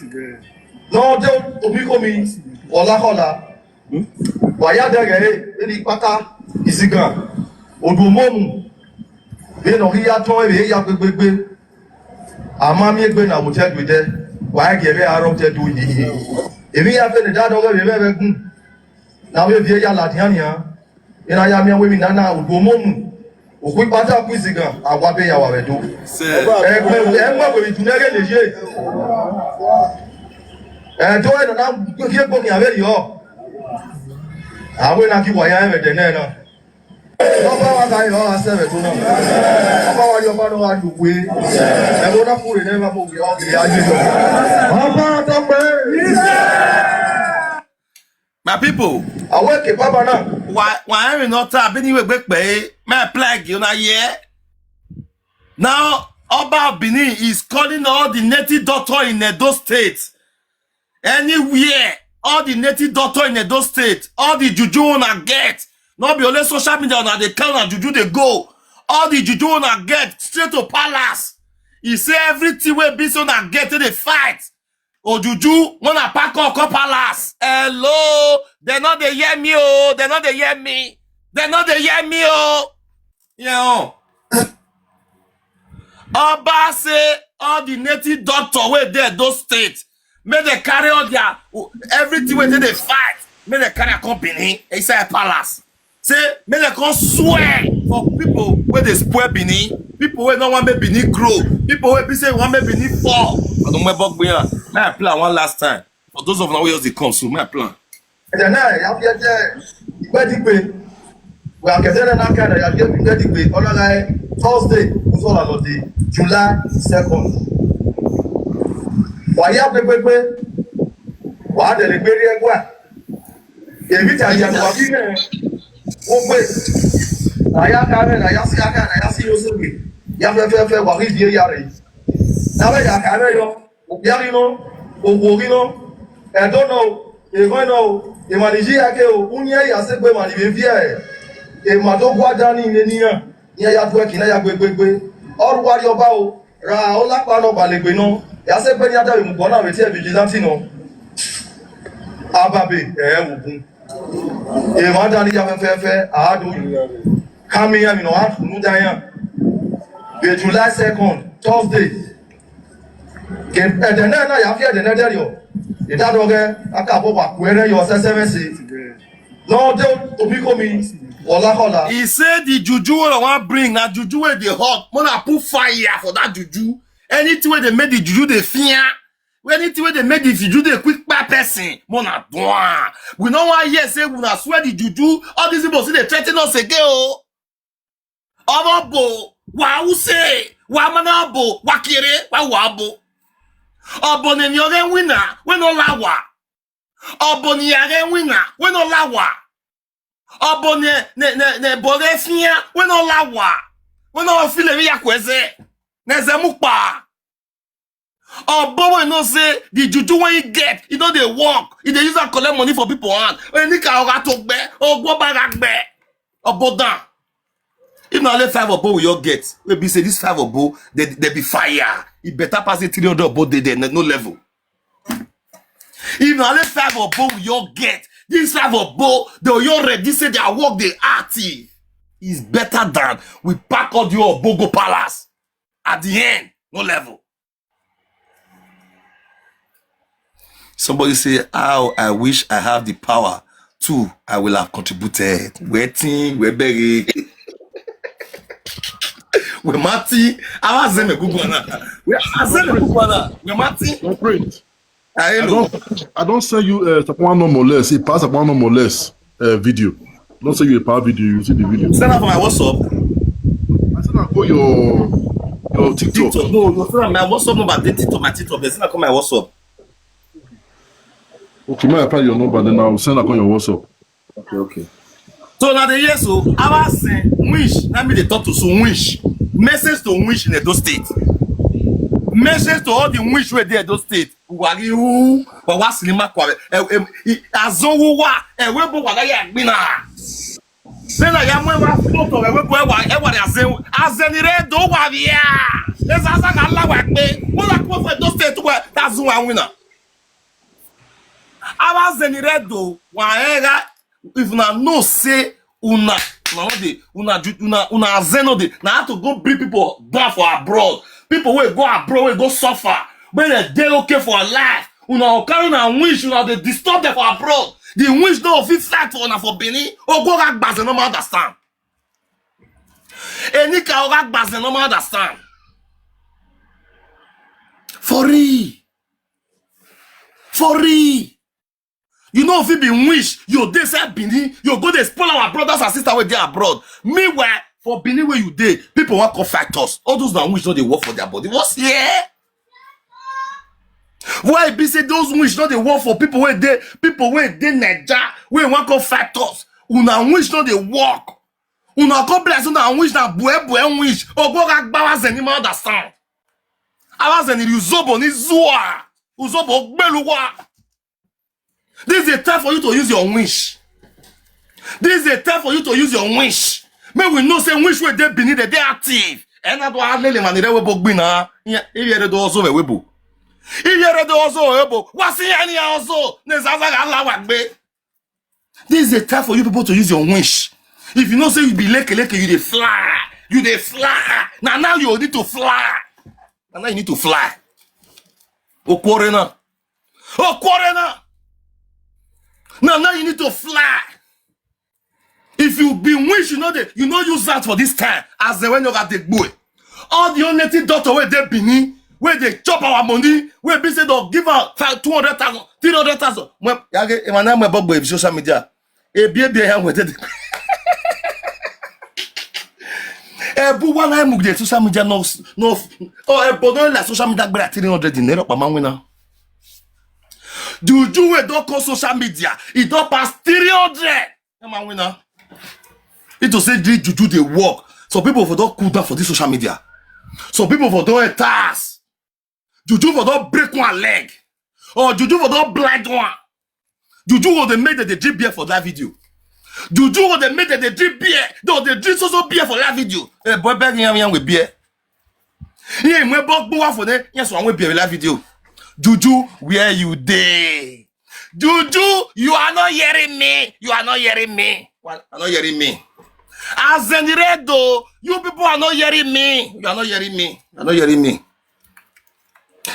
no de obi komi ola kola. Wa ya de ge ni pata isigan. Odumomu. Be no ya ton e ya gbegbe. Ama mi egbe na mo te gbe de. Wa ge be aro te do yi. Emi ya fe ni da do ge be be gun. Na we vie ya ladiania ina ya mi we mi nana odomomu okwi pata kwisigan agwa be ya wa we do egbe we tunere leje do e na ki gbo mi ave yo awe na ki wa ya e de na no ba wa ga yo asebe to na ba wa yo ba no wa du we e go na fure ne ba mo yo ki ya ji yo ba to pe my people, awake baba na. Why am not anyway back pay? My plague you na here. Now Oba Benin is calling all the native doctor in Edo State. Anywhere, all the native doctor in Edo State, all the juju wanna get. Not be only social media na they count and juju they go. All the juju wanna get straight to palace. He say everything will be so na get to the fight. Ojuju wanna pack up palace. Hello, they not they hear me oh, they not they hear me. They not they hear me oh. Yeah. Oba say all the native doctor where they those states, may they carry all their everything where they fight. May they carry a company inside palace. Say may they come swear for people where they spoil Benin, people where no one make Benin grow, people where be say one make Benin fall. I don't remember where. May I plan one last time. For those of now where else they come soon, may I plan. And then I have yet we are getting na kind of get on Thursday, July 2nd. Why have the why the very egwa? Every time you are working, I see you so good. You have a worry, dear Yari. Now I carry you, Yarino, Ogorino, I don't know, you know, the Maniji Akeo, Unia, I said, when I live here. E ma do gwa dani ni niyan ya do kina ya gbegbe or wari oba o ra o lapa no balegbe no ya se pe ni adawe mu bona we ti e vigilante no ababe wugun e ma dani ya fefe aado coming here no have no dayan the July 2nd Thursday ke de na ya fi de na der yo e da do ge aka popa kwere yo se 7 no de obi komi. He said the juju I want bring now juju where they hot. Mona put fire for that juju. Anything where they made the juju they fear. Anything where they made the juju they quick by person. Mona doa. We know why yes say we na swear the juju. All these people say they threaten us again. Oh, Obo wa use wa manabo wa kire wa wabo. Obo ne nyore winner we no lawa. Obo ni yare winner we no lawa. Obo ne borefia we no lawa we no feel we yakweze neze mukpa obo we no say the juju when you get you know they work if they use and collect money for people hand when you can ora to gbe ogbo baragbe obo down if na only 5 obo we all get we be say this 5 obo they be fire it better pass the 300 obo they no level if na only 5 obo we all get this 5 obo, they already say their work, they active. Is better than we pack all the Obogo Palace. At the end, no level. Somebody say, how I wish I have the power to, I will have contributed. Waiting, we're begging. We're Mati. I was in a good one. We're Mati. Don't print. I don't send you Sapwan no more less. It pass Sapwan no more less video. Don't send you a power video. You see the video. Send up my WhatsApp. I send out go your Your TikTok. No, no, my WhatsApp number. They TikTok, my TikTok. They send call my WhatsApp. Okay, may I apply your number, then I'll send on your WhatsApp. Okay. So now the years so I was saying wish. Let me they talk to some wish. Message to wish in Edo State. Message to all the wish where they Edo State. Wagi who but what cinema kwa azonwo wa webo wa ya gbina. Then I am wa photo webo wa azenire do wa bia. Ezaza ga la wa pe. Mo la ko for Edo State wa that's one winner. Aba zenire do wa era if una no say una zeno de na have to go bring people down for abroad. People will go abroad, will go suffer. But they okay for life. Una carry na wish, una they disturb them for abroad. The wish no fit fight for una for Benin. Or go back back, no understand. Any ka back back, no understand. For real. For real. You know if it be wish, you dey say Benin, you go dey spoil our brothers and sisters where they abroad. Meanwhile, for Benin where you dey, people want to fight us. All those that wish not they work for their body. What's here? Why be say those wish not they work for people where they Naija, where want to fight us? Una wish not they work. Una come bless una wish na bue wish. O go gak bawa zeni ma understand. Awa zeni uzobo ni zua. Uzobo gbeluwa. This is a time for you to use your wish. This is a time for you to use your wish. May we know say wish where they beneath they active. And I don't have any man they will be na. If you read also a webo. If you read also a webo. What's any also? This is a time for you people to use your wish. If you know say you be leke you dey fly. You dey fly. Now you need to fly. Now you need to fly. Okworena. Now you need to fly. If you be wish, you know use that for this time. As the when you got the boy. All the only daughter where they Benin, where they chop our money, where be said they'll give out 200,000, 300,000. My name is social media. A baby I with it. But one I move the social media no. Oh, a bodon la social media better 300 in Europe, my winner. Juju we don't call social media. It don't pass 300. My winner. It will say Juju they work. So people for don't cool down for this social media. So people for don't task. Juju for don't break one leg. Or Juju for don't blind one. Juju will they make the drip beer for that video. Juju will they make the drip beer. No, they drink so beer for that video. Eh, boy, back here with beer. Yeah, my boy for them. Yes, one with beer with that video. Juju, where you dey? Juju, you are not hearing me. You are not hearing me. Well, I'm not hearing me. Azendiredo, you people are not hearing me. You are not hearing me. You are not hearing me.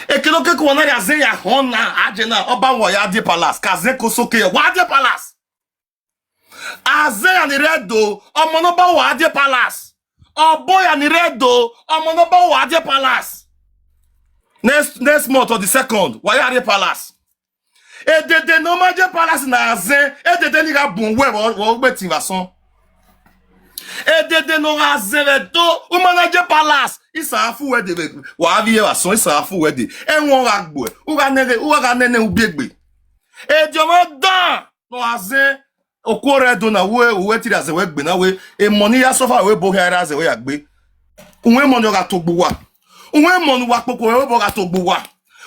Ekiloke kuwana ya zeya hona ajena oba waya de palace. Kazeko soke wa de palace. Azendiredo, omonoba wa de palace. Oboya ni redo, omonoba wa de palace. Next month or the second, why are the palace? E de no maje palace na azen, e de ni ga bon we wo gbeti vason. E de no azen do, o manaje palace, isa afu we de wa vie vason, isa afu we de. E won ga gbo, o ga nene u biegbe. E di omo dan no azen okore do na we ti azen we gbe na we e money ya suffer we bo here azen we ya gbe. Unwe money ga to gbo wa. Unwe monu wa popo we bo ga to gbo wa.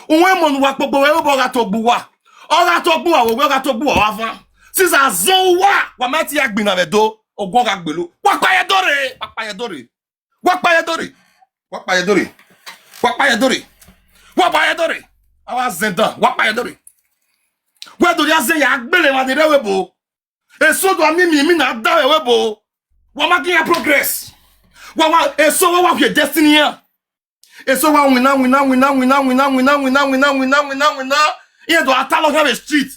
Unwe monu wa popo we bo ga to gbo wa. O ga to gbo wa we ga to gbo wa fa. Since azon wa mati ya gbin na be do ogun ga gbelu. Wa pa ye dore. Awa zenda wa pa ye dore. We do ya zen ya gbele wa de we bo. E so do mi na da we bo. Wa ma kin ya progress. Wa e so wa your destiny ya. So when we now. Here do atalo have a street.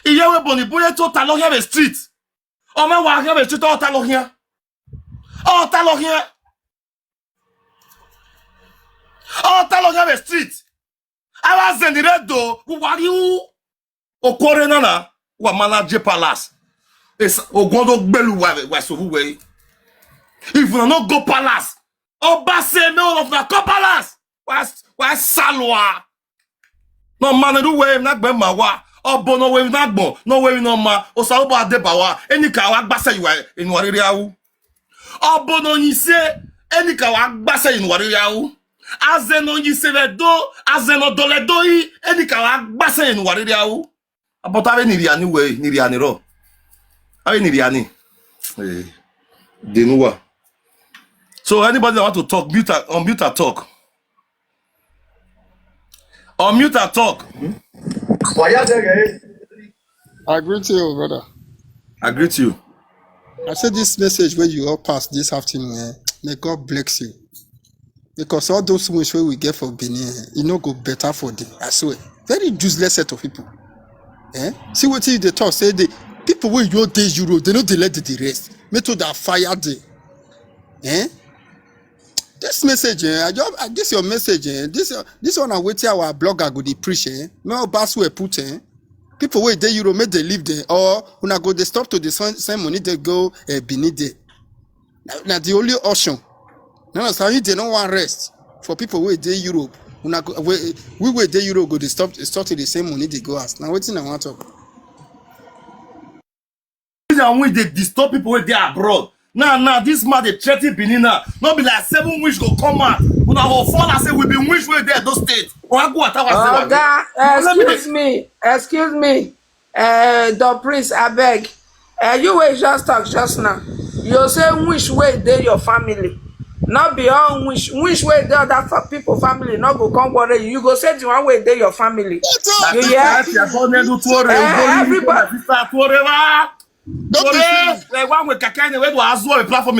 Here we boni boye to talo have a street. O me wa have a street o talo here. O talo have a street. I was in the red door. Who are you? Okore nana wa manage palace. It's ogondo gbelu wa so who way. If you not go palace, Obase me all of na copalas. Wa salwa. No man do we na gbe ma wa. Obo no we na gbon. No we no ma. O sa obo adebawa. Eni ka wa gbase you in wariri awu. Obo no yi se eni ka wa gbase in wariri awu. Azeno yi se le do, azeno dole do yi eni ka wa gbase in wariri awu. But ave ni riani we, ni riani ro. Ave ni riani. Denuwa. So anybody that want to talk, unmute and talk. Unmute and talk. I greet you, brother. I greet you. I said this message where you all passed this afternoon, may God bless you. Because all those things where we get for Benin, it no go better for them. I swear. Very useless set of people. See what they talk, say the people where you day Euro, they know they let the rest. Me to that fire day. This message, this your message, this one I wait till our blogger go dey preach, no pass where put, people where they Euro make they live there, or when I go they stop to the same money they go Benin there. Now the only option. Now so they don't want rest for people where they Europe. We where they Europe go they stop to the same money they go as. Now waiting I want to talk. And when they disturb people when they are abroad. Now, this man they threaten Benin now. Not be like 7 wish go come out. When I will fall and say we be wish where there those states. Or I go at our excuse me. The prince, I beg. You will just talk just now. You say wish where they your family. Not be all wish where the other people family not go come worry you. You go say the one way they your family. You hear? Everybody. Like one with Kakane, where do I do a platform?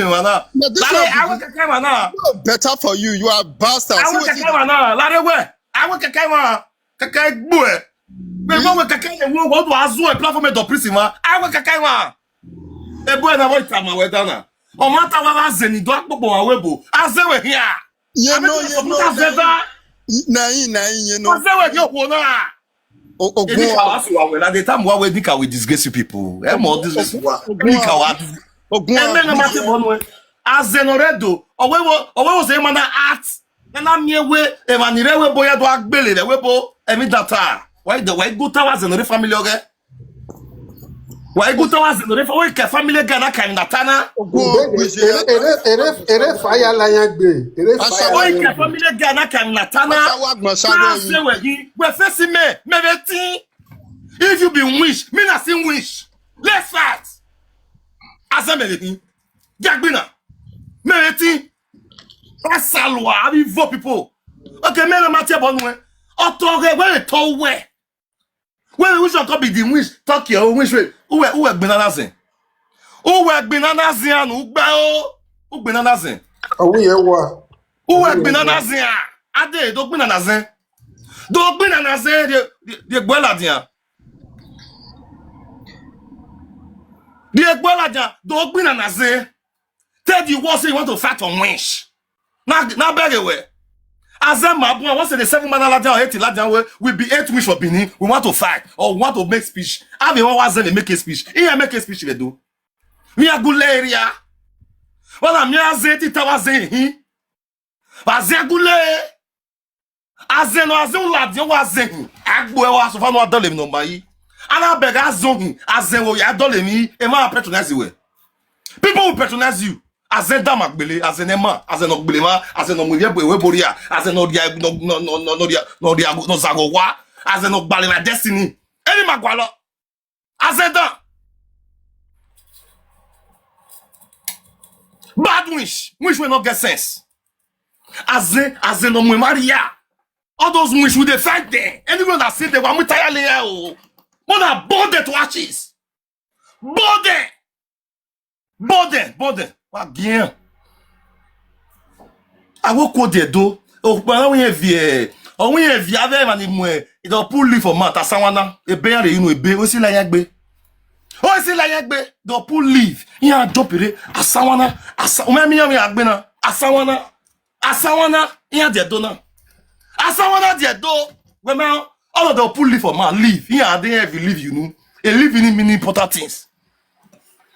Better for you. You are bastard. I want Kakane. I want Kakane boy. We want with Kakane. We want to Azure a platform of Prisma. I want Kakane. A boy, I want Tama Wedana. O mata wa zeni do akpopo wa webo. Azewe here. You know. Azewe yo wona. At the time we think we disgrace you people. More disgrace. Azenoredo. Owe say man art. Na miewe e manirewe boya do agbele le webo emi data. Why go towers in the family oge? Why go towers in the family Ghana kan natana? Ere fire lion gbe. Why family Ghana kan natana? We face me if you be wish, me na sing wish. Let's fight. Asameletin. Jagbina. Meretin. Asalwa, abi vote people. Okay, me na matter bonwe. Otoge where to where? When we should be the wish, talk your wish way. Who gbinana zen? Who gbinana zen anu gba o? Who gbinana zen? Owo ye wa. Who gbinana zen? Ade do gbinana zen. Do gbinana zen de gbola dia. De gbola dia do gbinana zen. Tell the war say you want to fight on wish. Now beg away. Azama, once the 7 man Ladian or 8 Ladian will be 8 wish for Benin. We want to fight or want to make speech. Have one was they make a speech. Here make a speech they do. Me a good area. Well, I'm here zeti tawazen. Bazegule. Azeno azon Ladian wazen. Agbo wa so fa no adole mi no mai. Ana beg azon azenwo ya adole mi e ma patronize we. People will patronize you. Azenda magbele, azenema, azenogbelema, azenomuje weboria, azenodia no zagowa, azenogbale na destiny. Any magwalo. Azenda. Bad wish will not get sense. Azenomwe Maria. All those wish will they fight there. Anyone that say they want me tired here. More than bonded to ashes. Bonded. Bien. I will quote the do. Oh, but we have avec mani mwe. It will pull leaf for mat. Asawana. E be yare inu e be. Osi la yagbe. Osi la yagbe. Do pull leaf. Ya dopere. Asawana. Ome mi yagbe na. Asawana. Ya de do na. Asawana de do. When all of the pull leaf for mat. Leave. Ya de heavy leave you know. A leave in many important things.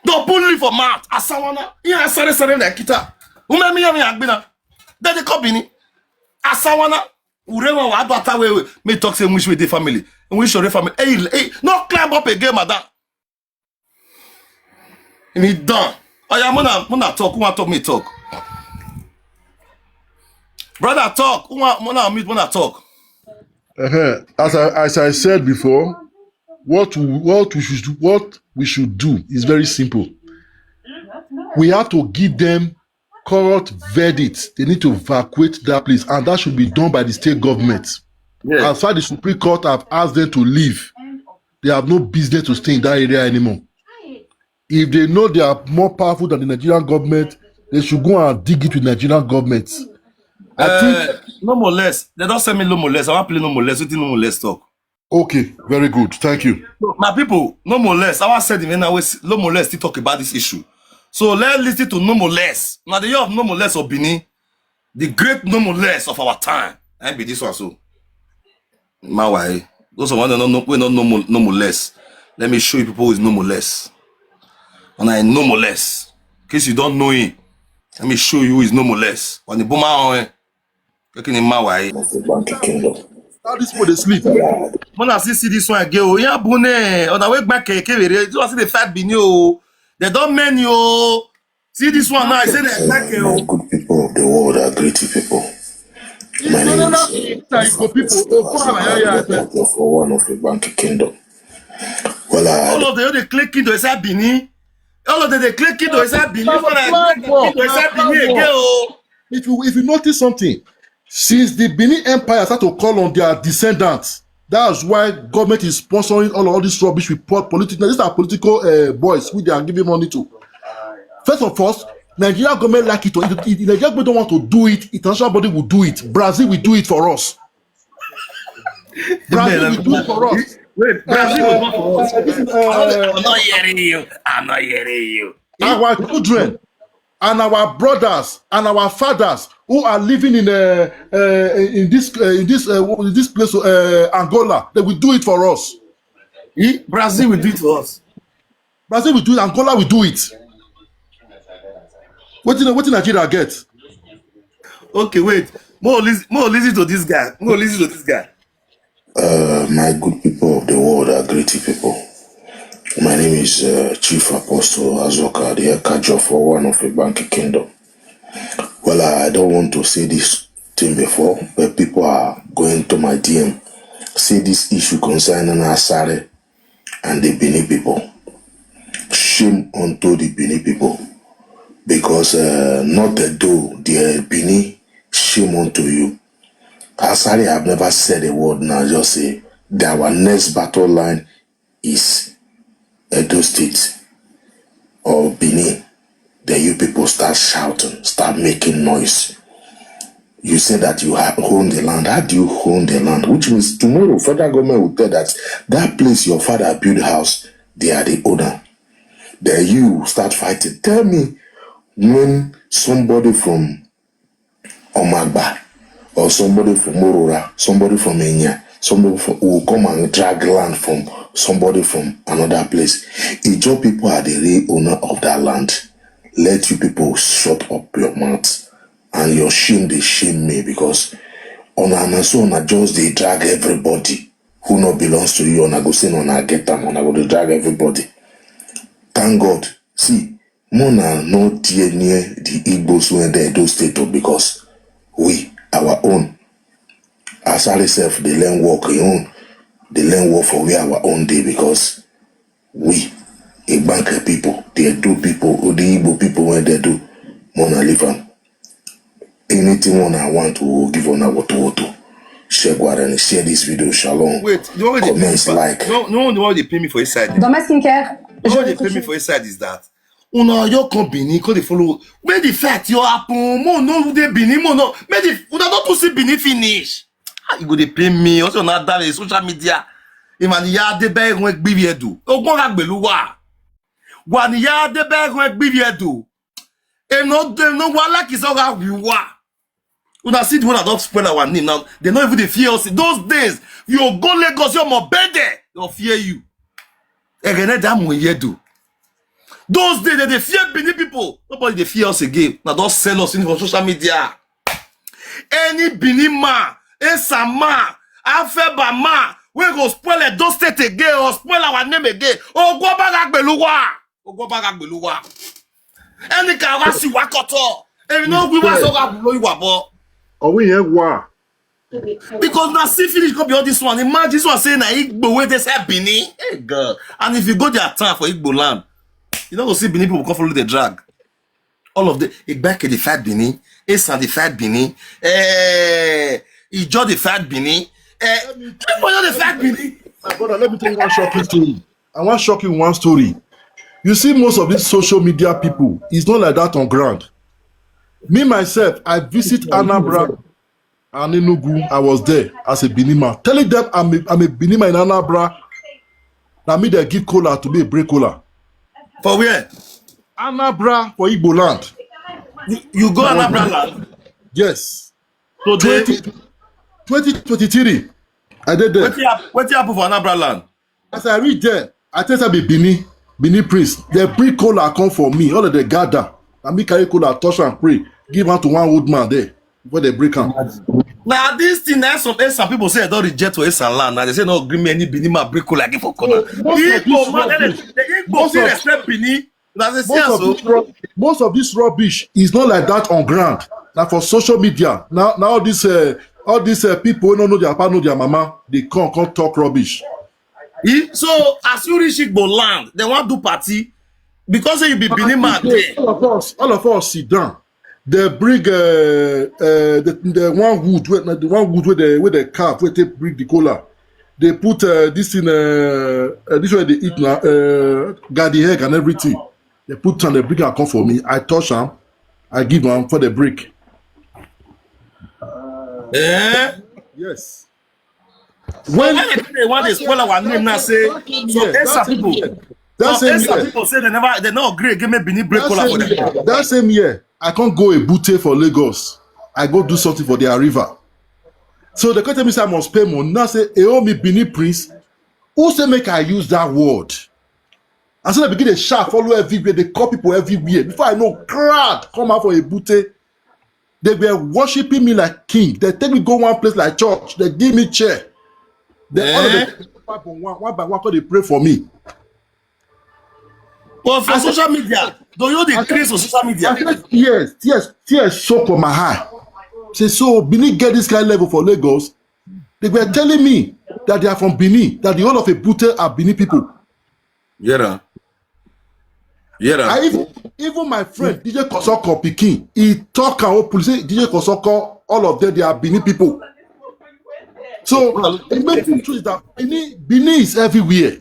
Don't pull for mouth. Asawana. Yeah, sorry, like kita. Umemi yami agbina. Then they come Benin. Asawana, Urewa, Wadwata, we may talk say wish with the family. And wish your family. Hey, not climb up again, madam. And he done. Oh, yeah, Mona talk. Who want to talk? Me talk. Brother, talk. Who want Mona talk? As I said before, what we should do is very simple. We have to give them court verdict. They need to evacuate that place, and that should be done by the state government. Yeah. As far as the Supreme Court have asked them to leave, they have no business to stay in that area anymore. If they know they are more powerful than the Nigerian government, they should go and dig it with Nigerian government. I think no more less. They don't send me no more less. I want to play no more less. What no more less talk? okay, very good. Thank you. My people, no more less. I want to say the always no more less to talk about this issue. So let's listen to no more less. Now the year of no more less of Benin, the great no more less of our time. And be this one so. My way. Those one don't know no more less. Let me show you people who is no more less. And I no more less. In case you don't know him, let me show you who is no more less. When the boomer on in my way. How this people they sleep? When I see this one again, oh yeah, bone. On the way back, you see the fat Benin. They don't menu. See this one now. I say they attack you. Good people of the world are great people. My name is for one of the Bank Kingdom. Well, all of them they click into a Benin. All of them they click into a Benin. If you notice something, since the Benin Empire started to call on their descendants, that's why government is sponsoring all this rubbish with political. These are political boys who they are giving money to. First of all, Nigerian government like it. If Nigerian government don't want to do it, international body will do it. Brazil will do it for us. Brazil will do it for us. Wait, Brazil will do it for us. I'm not hearing you. I'm not hearing you. Our children and our brothers and our fathers who are living in this place, Angola, they will do it for us. Brazil will do it for us. Brazil will do it. Angola will do it. What did Nigeria get? Okay, wait. More listen to this guy. My good people of the world are great people. My name is Chief Apostle Azoka, the Ekajo for one of the Bank Kingdom. Well, I don't want to say this thing before, but people are going to my DM. Say this issue concerning Asare and the Benin people. Shame unto the Benin people. Because not though the Benin, shame unto you. Asare have never said a word now, just say that our next battle line is Edo State or Benin. Then you people start shouting, start making noise. You say that you own the land. How do you own the land? Which means tomorrow federal government will tell that place your father built house, they are the owner. Then you start fighting. Tell me when somebody from Omagba or somebody from Morora, somebody from Enya, somebody will come and drag land from somebody from another place. Ijo people are the real owner of that land. Let you people shut up your mouth. And your shame, they shame me because on a just they drag everybody who not belongs to you. On a go say on a get them, on a go they drag everybody. Thank God. See, Mona not near the Igbos when they do state up because we, our own, as I self, they learn work own. They learn work for we our own day because we, a banker people, they do people, or the Igbo people when they do, Mona leave them. Anything one I want to give on our to share and share this video. Shalom. Wait, you know what comments like. No, what they pay me for inside. Dans ma skincare, what they pay me for inside is that your company because they follow. Where the fact you happen, more no they Benin, more no. Where the not to see Benin finish. You go they pay me also not that social media. Imani ya de be won gbivi edu. Ogbon ka gbelu wa. Wa ni ya de be won gbivi edu. E no wala ki so ga wi wa. Una see the one that don't spread our name now. They not even they fear us. Those days, you go Lagos, you're more better. They'll fear you. Those days, they fear Benin people. Nobody they fear us again. Now don't sell us in for social media. Any Benin man, Esa man, Afeba man, we go spoil Edo State again or spoil our name again. Oh, go back Beluwa. Oh, go back Beluwa. Any Kawasi Wakoto. And you know, we want to go below you. Oh, we have war. Because now see finish copy all this one. Imagine this one saying that Igbo where they say Benin. Hey God. And if you go there time for Igbo land, you don't go see Benin people come follow the drag. All of the Igbeke the fat Benin, Esa the fat Benin, Ijo the fat Benin, everybody the fat Benin. My brother, let me tell you one shocking story. I want to shock you one story. You see, most of these social media people, it's not like that on ground. Me myself, I visit Anambra and Enugu. I was there as a Benima, telling them I'm a Benima in Anambra. Now me they give cola to be a break cola. For where? Anambra for Igbo land. You go Anambra land? Yes. So 2023, I did there. What happened for Anambra land? As I read there, I tell them Benin Prince. They bring cola come for me. All of them gather. And me carry cola, touch and pray. Give her to one old man there before they break him. Now this thing that some people say I don't reject to Esan land. Now they say no, give me any Benin man break cola give for cola. The Igbo respect Benin. Most of this rubbish is not like that on ground. Now for social media, now all these people who don't know their papa, know their mama, they can't talk rubbish. So as you reach Igbo land, they want to do party because you be Benin man. All of us sit down. They bring the one wood where they carve, where they bring the cola. They put this in this way they eat now, garden egg and everything. They put on the brick and come for me. I touch them, I give them for the brick. Yes. When they want to spoil our name now, say so Esa people. People say they not agree. Give me Benin break cola for them. That same year, I can't go a booty for Lagos. I go do something for their river. So the tell me say I must pay money. Now say, me Benin Prince. Who say make I use that word? And so they begin to shout, follow everywhere. They call people everywhere. Before I know, crowd come out for a booty. They were worshiping me like king. They take me go one place like church. They give me chair. They all of them one by one they pray for me. But for social media, do you decrease on social media? Tears soak on my eye. Say, so Benin get this kind of level for Lagos. They were telling me that they are from Benin, that the whole of a Bute are Benin people. Yeah. Even my friend, DJ Kosoko Pikin, he talk and open, say, DJ Kosoko, all of them, they are Benin people. So, the main thing is that Benin is everywhere.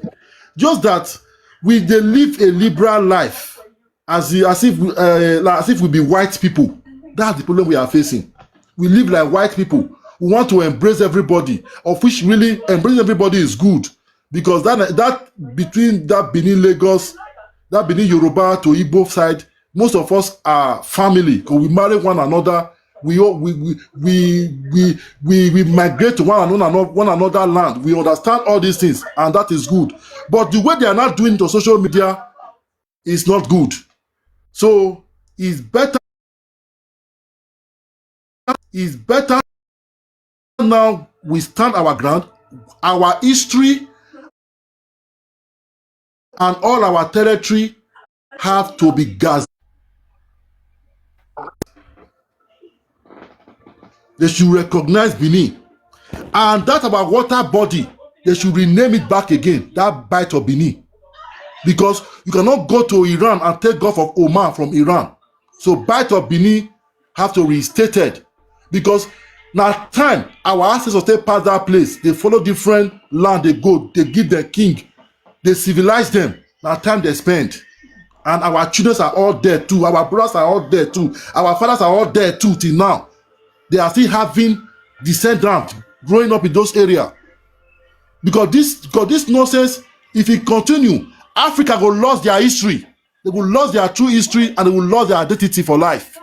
Just that we they live a liberal life as if we be white people. That's the problem we are facing. We live like white people. We want to embrace everybody, of which really embracing everybody is good, because that between that Benin Lagos, that Benin Yoruba to Igbo side, most of us are family because we marry one another. We migrate to one another land. We understand all these things, and that is good. But the way they are not doing it on social media is not good. So it's better now we stand our ground, our history and all our territory have to be gassed. They should recognize Benin. And that our water body, they should rename it back again, that Bight of Benin. Because you cannot go to Iran and take Gulf of Oman from Iran. So Bight of Benin have to be restated. Because now time, our ancestors take past that place. They follow different land, they go, they give their king. They civilize them. Now time they spend. And our children are all there too. Our brothers are all there too. Our fathers are all there too till now. They are still having descendants growing up in those areas. Because this nonsense, if it continue, Africa will lose their history. They will lose their true history and they will lose their identity for life.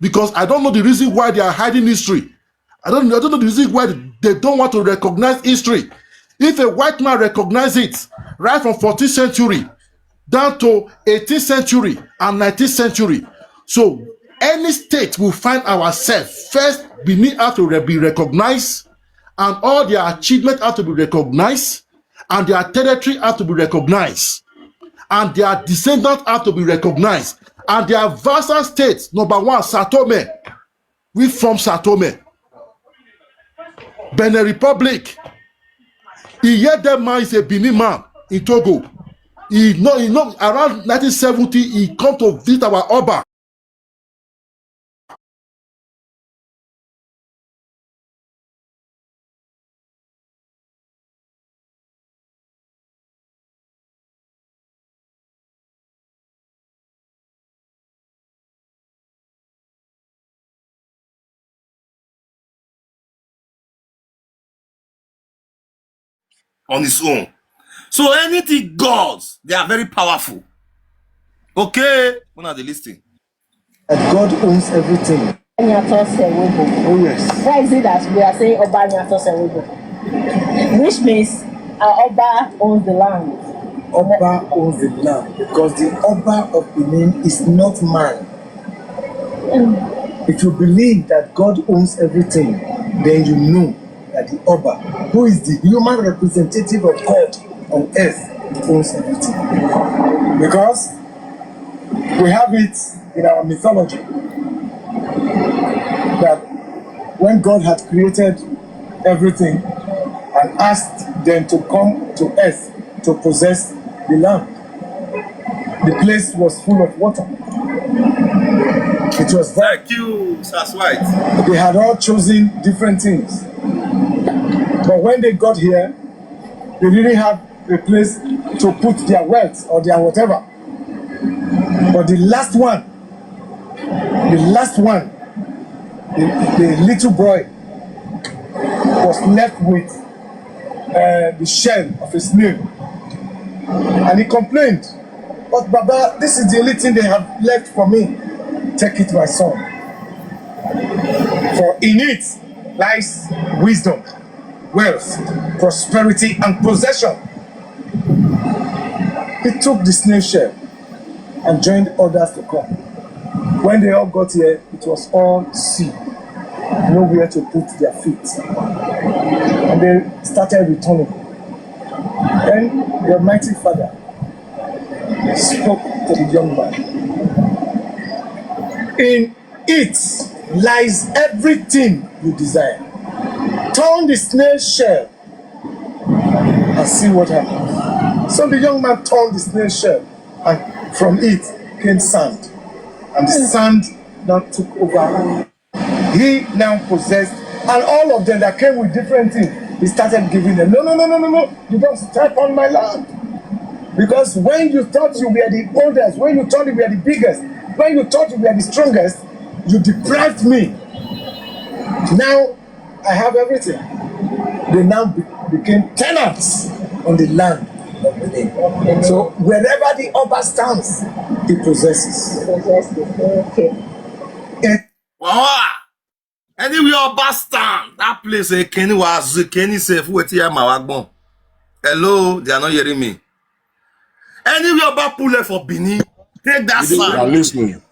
Because I don't know the reason why they are hiding history. I don't know the reason why they don't want to recognize history. If a white man recognizes it, right from 14th century down to 18th century and 19th century, so any state we find ourselves, first Benin have to be recognized, and all their achievements have to be recognized, and their territory have to be recognized, and their descendants have to be recognized, and their vassal states, number one, Satome. We from Satome. Benin Republic. That man is a Benin man in Togo. He know around 1970, he come to visit our Oba. On his own. So anything gods, they are very powerful. Okay, one of the listing. God owns everything. Oh yes. Why is it that we are saying Oba Nyato Sewebo? Which means Oba owns the land. Oba owns the land because the Oba of Benin is not man. If you believe that God owns everything, then you know that the Oba, who is the human representative of God on earth, owns everything. Because we have it in our mythology that when God had created everything and asked them to come to earth to possess the land, the place was full of water. It was Thank you, that's right. They had all chosen different things. But when they got here, they didn't have a place to put their wealth or their whatever. But the last one, the little boy was left with the shell of a snail. And he complained, "But Baba, this is the only thing they have left for me. Take it, my son. For in it lies wisdom, wealth, prosperity, and possession." He took the snail shell and joined others to come. When they all got here, it was all sea, nowhere to put their feet. And they started returning. Then the Almighty Father spoke to the young man. In it lies everything you desire. Turn the snail shell and see what happens. So the young man turned the snail shell, and from it came sand. And the sand now took over. He now possessed, and all of them that came with different things, he started giving them, no, you don't step on my land. Because when you thought you were the oldest, when you thought you were the biggest, when you thought you were the strongest, you deprived me. Now I have everything. They now became tenants on the land. So wherever the Oba stands, he possesses. Okay. Wow. Anywhere Oba stand, that place Kenny was Kenny safe. Hello, they are not hearing me. Anywhere Oba pull it for Benin, take that sand. I'm listening.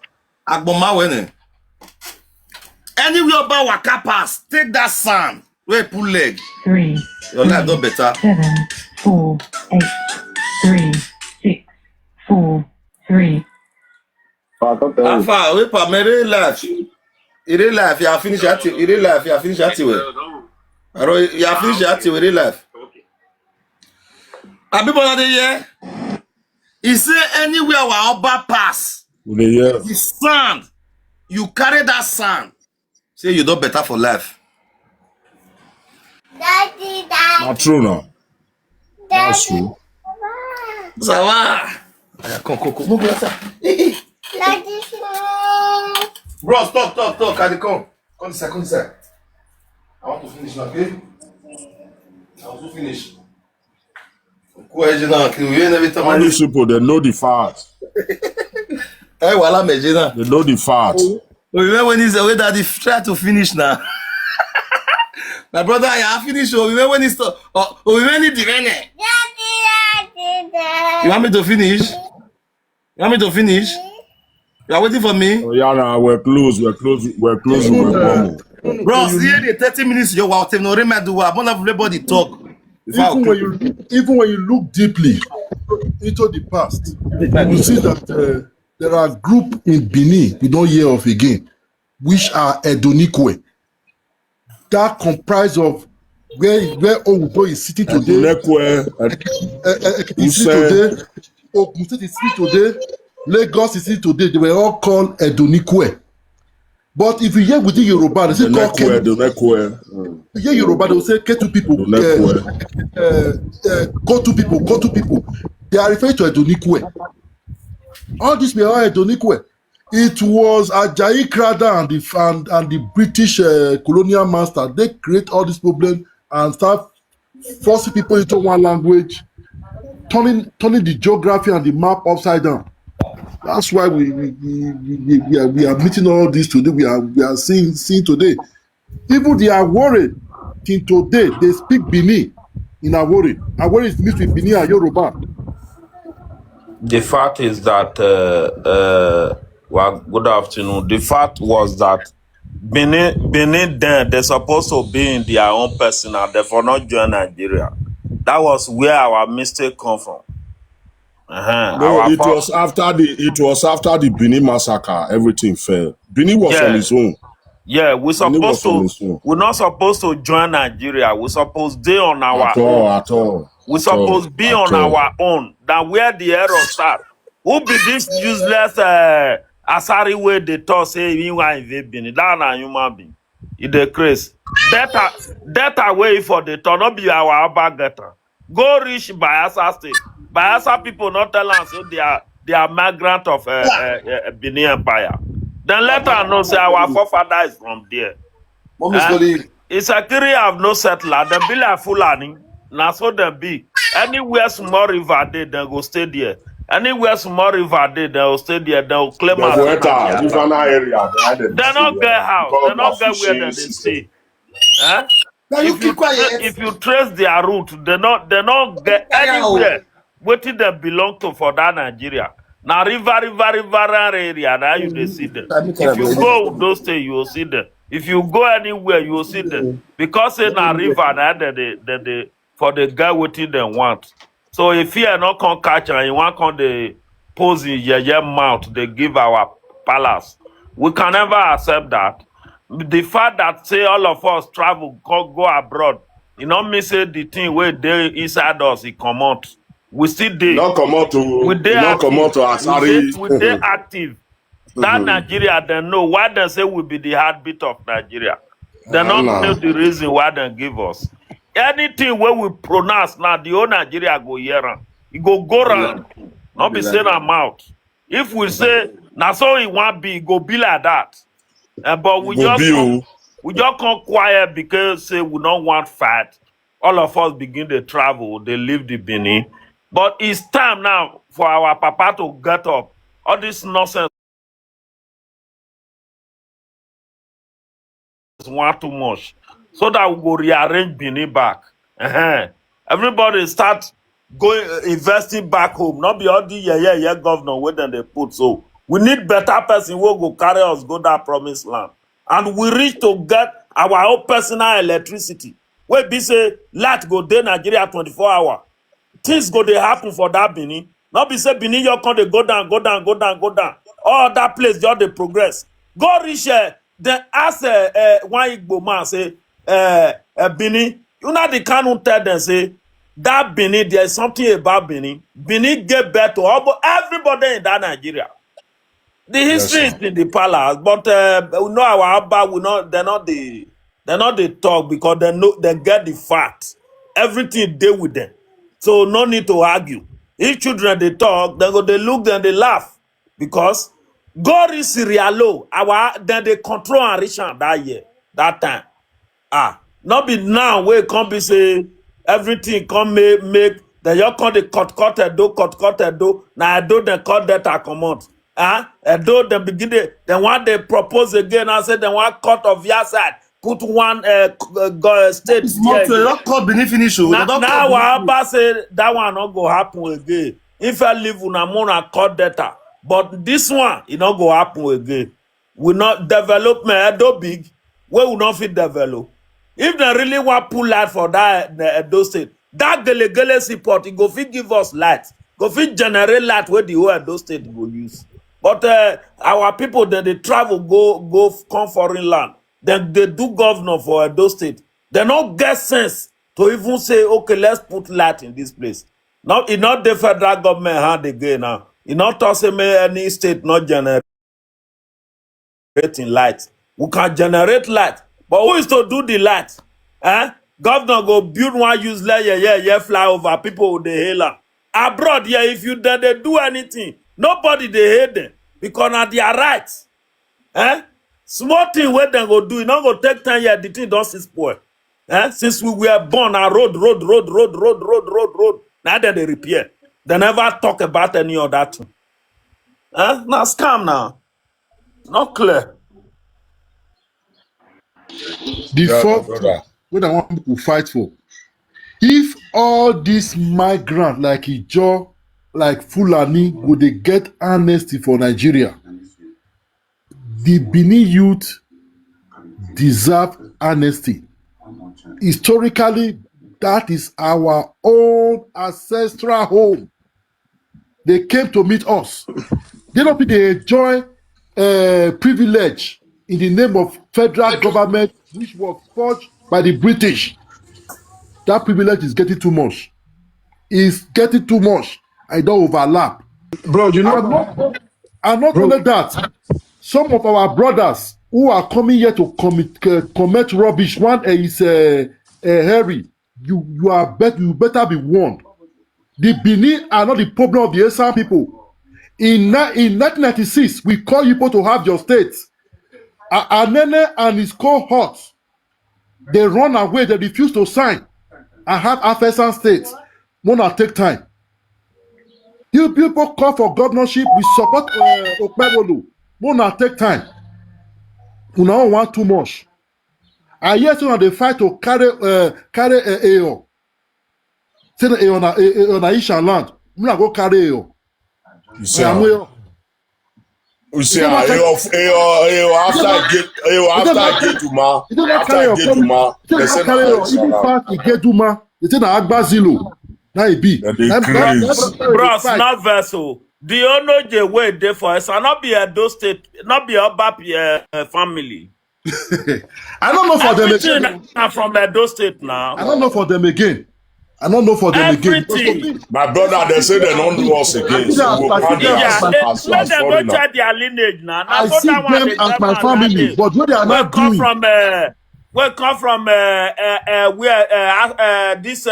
Agboma wene. Anywhere Oba waka pass, take that sand. Where pull leg. 3. Your life not better. 7, 4, 8, 3, 6, 4, 3. Alpha, wait for me, real life. Real life, you have finished at you. Real life, you have finished at you. You have finished at you, real life. Are people not there? He say anywhere where Oba pass, the sand, you carry that sand. Say you don't better for life. Not true now. That's true. Ça va? Come. Move yourself. Bros, talk. I come. Come this side. I want to finish now, okay? I want to finish. All these people, they know the fact. Hey, voilà, mais j'ai They know the fact. remember when he's away that he tried to finish now. My brother, I have finished. Remember when he stopped. Remember the rene. You want me to finish? You are waiting for me? Oh, yeah, nah, we're close. We're close. We're close. Bro, see the 30 minutes you want to no remember. I'm not everybody talk. Even when you look deeply into the past, you see that there are groups in Benin we don't hear of again, which are Edonikwe. That comprise of where Ogubo is sitting today, is sitting today, Ogun State is sitting today, Lagos is sitting today. They were all called Edonikwe. But if you hear within Yoruba, they say call Ketu. You hear Yoruba, they will say Ketu people, go to people. They are referring to Edonikwe. All these were all Edonikwe. It was Ajayi Crowther and the British colonial master. They create all these problems and start forcing people into one language, turning the geography and the map upside down. That's why we are meeting all this today. We are seeing today. Even the Awore till today they speak Bini in Awore. Awore is mixed with Bini and Yoruba. The fact is that well, good afternoon. The fact was that Benin then they're supposed to be in their own personal, therefore not join Nigeria. That was where our mistake come from. No, it was after the Benin massacre. Everything fell. Benin was on its own. Yeah, we're not supposed to join Nigeria. We're supposed to be on our own. We're supposed to be on our own. That where the error start. Who be this useless Asari way they talk say you are in Benin? That na human being. It decrease. That way for the turn not be our Abba getter. Go reach Bayelsa State. Bayelsa people not tell us so they are migrant of Benin Empire. Then let us know say our forefather is from there. It's a area of no settler. They be like Fulani. Now so they be. Anywhere small river they go stay there. Anywhere small river they will stay there. They will claim us. Area. They not get house. They not get where they stay. If you trace their route, they not get anywhere. What did they belong to for that Nigeria? Now river area, now you see them. If you go those days, you will see them. If you go anywhere, you will see them. Because in a river, now they for the guy what they want. So if you are not come catch and you want come the pose in your mouth, they give our palace. We can never accept that. The fact that say all of us travel, go abroad, you know me say the thing where they inside us, it come out. We still there. Not come out to Asari. We stay active. That Nigeria, they know why they say we be the heartbeat of Nigeria. They not know the reason why they give us. Anything where we pronounce now, the whole Nigeria go here around. It go round. Not be saying a mouth. If we say, now so it won't be, it go be like that. But we just come quiet because say we don't want fight. All of us begin to travel, they leave the Benin. But it's time now for our papa to get up. All this nonsense is one too much. So that we go rearrange Benin back. Everybody start going investing back home. Not be all the governor where then they put. So we need better person who go carry us go that promised land. And we reach to get our own personal electricity. Where be say light go day Nigeria 24 hours. Things go they happen for that Benin. Not be say Benin you come they go down. All that place just they progress. Go reach then ask one Igbo man say Benin. You know the canon tell them say that Benin there is something about Benin. Benin get better to everybody in that Nigeria. The history is in the palace, but we know our Abba will not. They're not the talk because they get the facts. Everything they with them, so no need to argue. If children they talk, they look then they laugh because God is Sirialo. Then they control and reach that year that time. Not be now where come be say everything come make. Then you come the cut do. Now I do the cut that I come out. Though they begin then one they propose again and say they want cut of your side, put one state. Not cut beneath finish. Now Abba say that one not go happen again. If I live on a cut data, But this one, it not go happen again. We not development Edo big, where we not fit develop. If they really want pull light for that Edo state, that gele support, it go fit give us light. Go fit generate light where the whole Edo state go use. But our people, then they travel, go come foreign land. Then they do governor for Edo state. They not get sense to even say, okay, let's put light in this place. Now, it not the federal government hand again now. It not tossing any state not generating light. We can generate light. But who is to do the light? Governor go build one useless flyover. People with the hail. Abroad, if you they do anything, nobody they hate them. Because now they are right. Small thing where they go do, it not go take 10 years, the thing don't spoil. Since we were born, a road. Now they repair. They never talk about any of that. Now scam now. Not clear. The fourth what I want people to fight for. If all these migrants like Ijo, like Fulani, would they get amnesty for Nigeria, the Benin youth deserve amnesty. Historically, that is our own ancestral home. They came to meet us. They don't they enjoy privilege in the name of federal government, which was forged by the British. That privilege is getting too much. It's getting too much. I don't overlap. Bro, you know, and not only that, some of our brothers who are coming here to commit rubbish. One is Harry. You better be warned. The Benin are not the problem of the Esan people. In 1996, we call you to have your states. Anene and his cohorts, they run away. They refuse to sign and have Afesan states. Wanna take time. You people call for governorship. We support Okpebolo. Wanna take time. You don't want too much. I hear some they fight to carry AO. Say the AO na Isha land. We not go carry AO. You see, we say after Geduma. They say Geduma. They say na Agbazilo. Na be. Bros, not vessel. The Onoje way there for us, and not be a Edo State, not be a Bapi family. I don't know for them again. I'm from Edo State now. I don't know for them again. My brother, they say they don't do us again. So we'll let them go check their lineage now. I see them as my family, but what they are not doing. We come from this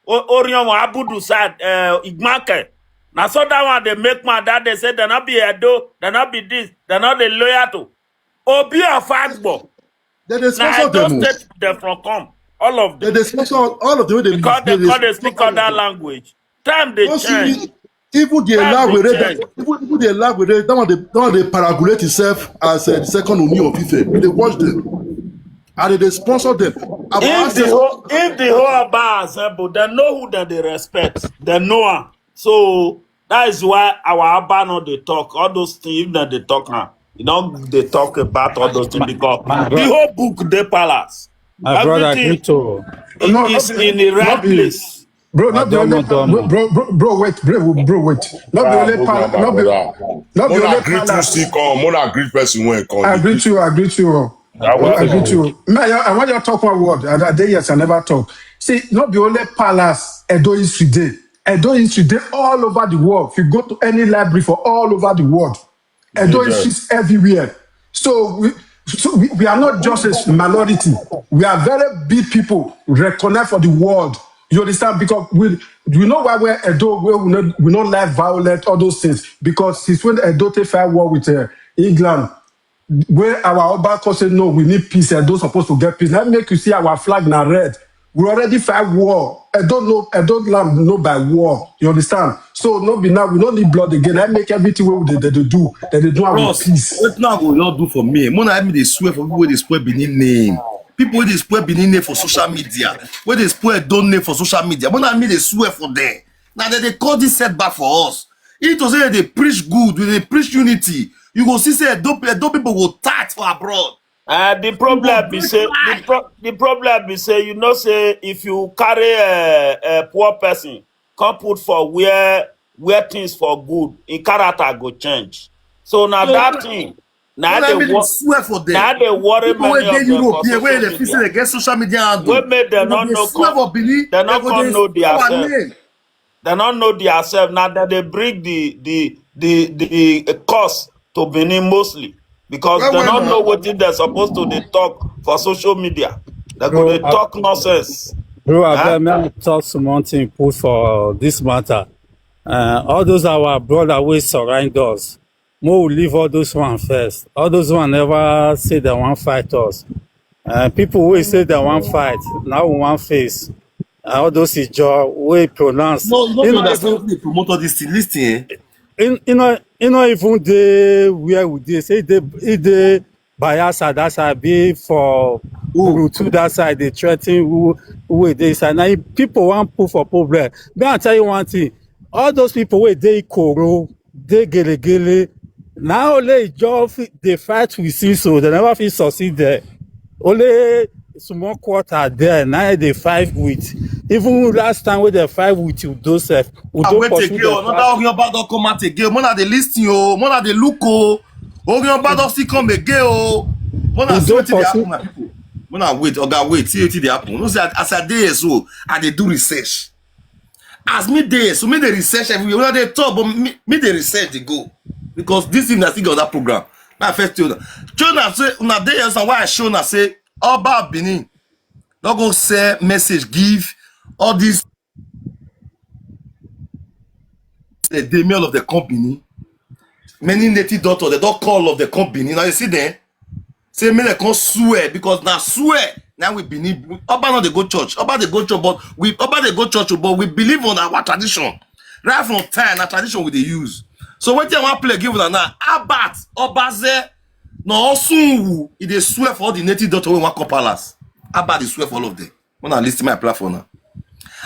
Orion Abudu side, Igmake. Now so that one they make my dad, they say they not be Edo, they not be this, they not the lawyer to. Obi or Fagbo. Now Edo State they from come. All of them. They sponsor all of them. Because they speak other language. Time they change. Even the lab with it, that one they paragulate itself as the second Uni of Ife. They watch them. And they sponsor them. If the whole Abba assemble, they know who that they respect. They know her. So that is why our Abba know they talk. All those things that they talk now. You know, they talk about all those things because the whole book they palace. My brother Grito is in the right place. Bro, not the only bro, wait. Not the only palace. Not the only palace. Mona greet person when come. I greet you. I greet you. I want you to talk one word. And day yes, I never talk. See, not the only palace. Edo history day. Edo history day all over the world. If you go to any library for all over the world, Edo history is everywhere. So we are not just a minority. We are very big people recognized for the world. You understand? Because we know why we're Edo, we not like violent, all those things. Because since when Edo take fair war with England, where our Oba said no, we need peace. Edo supposed to get peace. Let me make you see our flag now red. We already fight war. Edo land no by war. You understand? So no be now we don't need blood again. I make everything what they do. That they do our peace. What now will not do for me? Mona have me they swear for people where they spoil Benin name. People where they spoil Benin name for social media. Where they spoil Don name for social media. Mona have me they swear for them. Now they call this setback for us. It was say they preach good, they preach unity. You go see say dope people go tight for abroad. The problem be say the problem be say you know say if you carry a poor person come put for where things for good, in character go change. So now that thing now they swear for them. Now they worry many of them Europe, where they feel they get social media. We made them not know. They not come know themselves. They not know themselves. Now that they bring the cost to Benin mostly because they don't know what they're supposed to they talk for social media. They go they talk nonsense. Bro, I may talk something put for this matter. All those our brother will surround us. More will leave all those one first. All those one never say they want fight us. People will say they want fight. Now we want face. All those is job we pronounce. No, you know that's not the promoter this thing. Listen, you know even they where would they say they bias that side be for who to that side they threaten who they say now people want put for problem. May I tell you one thing, all those people where they koro, they gele now only job they fight with see so they never feel succeed there. Only small quarter there now they fight with even last time when they fight with you those we don't pursue them. Another about don't come out again. One of the listing one of the look about don't still come again one of the people. When I wait, wait, see what they happen. No say as a day so I they do research. As me day so me the research everywhere. When they talk but me the research they go because this thing that still got that program. My first tell Jonah say una day so why I show na say Oba Benin don't go say message give all these the demail of the company. Many native doctors they don't call of the company. Now you see them say me they can't swear because now swear now we Benin. Oba not they go church. Oba they go church, but we believe on our tradition. Right from time, our tradition we they use. So when you want play give them now, Abat Obaze no Osunwu, they swear for all the native doctors we want come palace. Abat they swear for all of them. When I list my platform now.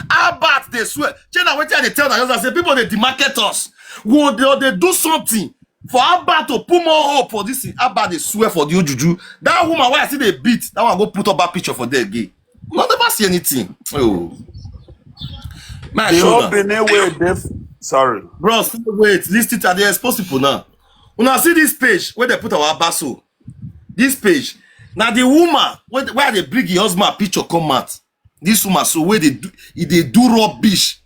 Abat they swear. China when they tell that say people they demarket us. They do something for Abat to put more hope for this. Abat they swear for the Ojuju. That woman why I see they beat. That one go put up a picture for their gay. Not never see anything. Oh. My shoulder. Sorry. Bro, wait, list it at the exposed people now. When I see this page where they put our basso, this page. Now the woman where they bring the husband picture come out. This woman so where they do rubbish.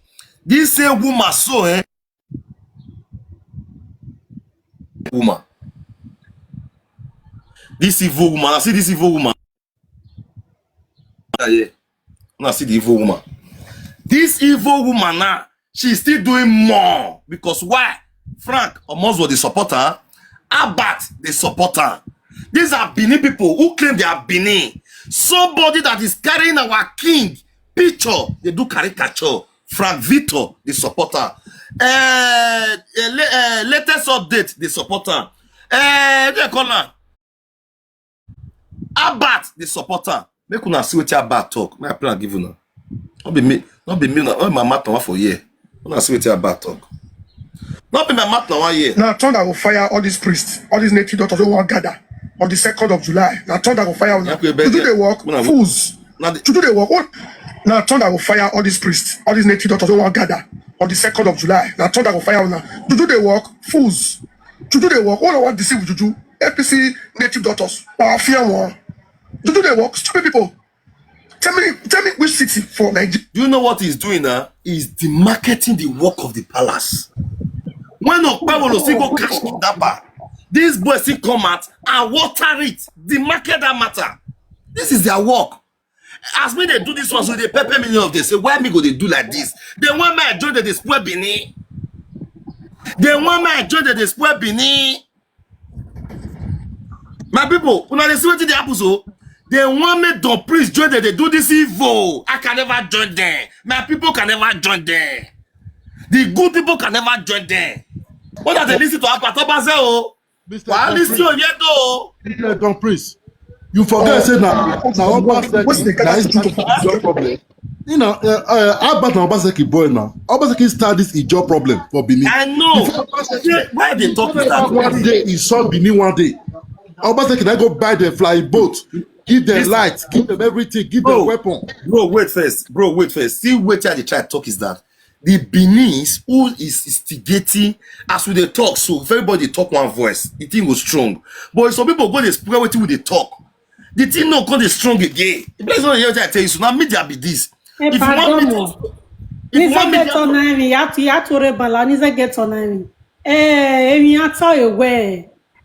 This same woman so woman. This evil woman. I see this evil woman. Yeah. I see the evil woman. This evil woman now, she's still doing more. Because why? Frank Omozwo the supporter, Abat the supporter. These are Benin people who claim they are Benin. Somebody that is carrying our king picture, they do caricature. Frank Victor the supporter. Latest update the supporter. They call her Abat the supporter. Make una see what Abat talk. My plan give you now. Not be me. Not my matter for year. Una see what Abat talk. Not be my matter 1 year. Now thunder will fire all these priests, all these native doctors who want gather on the 2nd of July. Now thunder will fire to do the work, fools. To do the work. Now thunder will fire all these priests, all these native doctors who want gather on the 2nd of July. Now thunder will fire to do the work, fools. To do the work, all I want to see with Juju, APC native doctors, or fear one. To do the work, stupid people. Tell me which city for Nigeria. Do you know what he's doing now? He's demarketing the work of the palace. When Okpebolo still go catch kidnapper, these boys still come out and water it, demarket that matter. This is their work. As me they do this one, so they pepper me of they say, why me go they do like this? They want me to join the spoil Benin. They want me to join the spoil Benin. My people, when they see what they happen so, they want me to please join them. They do this evil. I can never join them. My people can never join them. The good people can never join them. What are they listen to Apatobaze? Why listen to Yedo? Mr. Don Priest, you forget say now Oba said that is problem. You know, Albert and Obaseki boy now. Obaseki started this Ijaw problem for Benin. I know. Why they talk that? One day he saw Benin one day. Obaseki then go buy the flying boat, give them lights, give them everything, give them weapon. Bro, wait first. See, wait till they try to talk is that the Beninese who is instigating as we they talk. So if everybody talk one voice, the thing was strong. But some people go they spread what they talk. The thing not going to strong again. The place not here to tell you. So now media be this. If you want me to, if you want me to, you have to rebel. Nize get on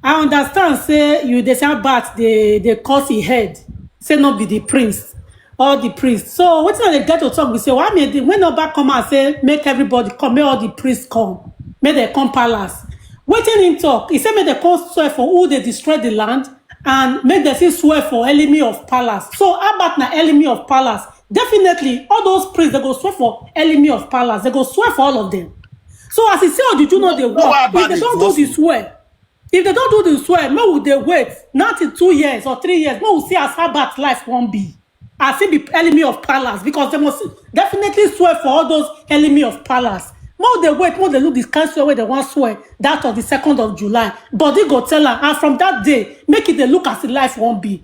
I understand. Say you they say bat they cause he head. Say not be the prince or the priest. So what's not they get to talk? We say why me when Oba come and say make everybody come, make all the priests come, make they come palace. Waiting him talk. He said make they come swear for who they destroy the land and make them swear for enemy of palace. So about na enemy of palace. Definitely, all those priests, they go swear for enemy of palace. They go swear for all of them. So as he say, oh, did you know they work? If they don't do the swear, may would they wait not in 2 years or 3 years? May we see as Habat's life won't be. As he be enemy of palace because they must definitely swear for all those enemy of palace. More they wait, more they look this cancer where they want swear that of the 2nd of July. But they go tell her, and from that day, make it they look as the life won't be.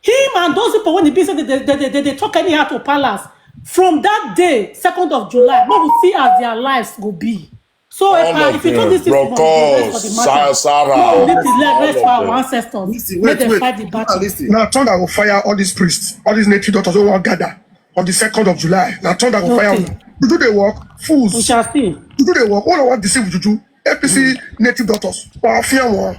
Him and those people when the business they talk anyhow to palace. From that day, 2nd of July, we will see as their lives will be. So if you do this for the matter, Sarah, we need to rest for our ancestors. Let them fight the battle. Now thunder will fire all these priests, all these native daughters who will gather on the 2nd of July. Now thunder will fire them. You do the work, fools. We shall see. You do the work. All I want to deceive Juju, APC native daughters. Or fear one.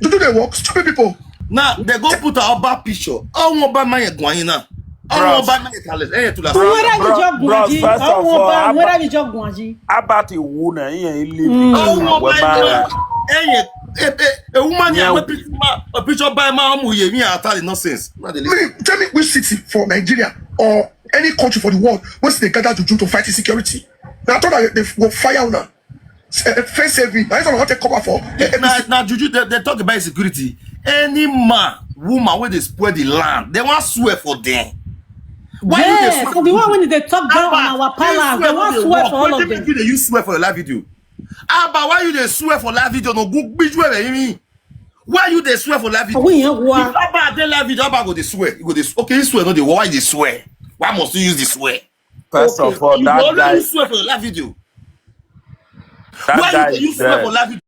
You do the work, stupid people. Now they go put a bad picture. I want buy my guayina. I want buy my talent. First of all, about the woman, he a woman a picture by my me nonsense. Tell me which city for Nigeria or any country for the world once they gather Juju to fight insecurity. Now I thought that they will fire now. Face every. I don't know what they cover for. Now Juju, they talk about security. Any man, woman, when they spoil the land, they want swear for them. Why yes, so the one when they talk down on our palace, they want swear for all of them. You swear for a live video. But why you they swear for live video? No good bitch where why you they swear for live video? If Abba they live video, Abba go they swear. You go they okay, you swear no they why they swear? Why must you use the swear? First of all, that guy you swear for the live video. That why guy you swear for live video?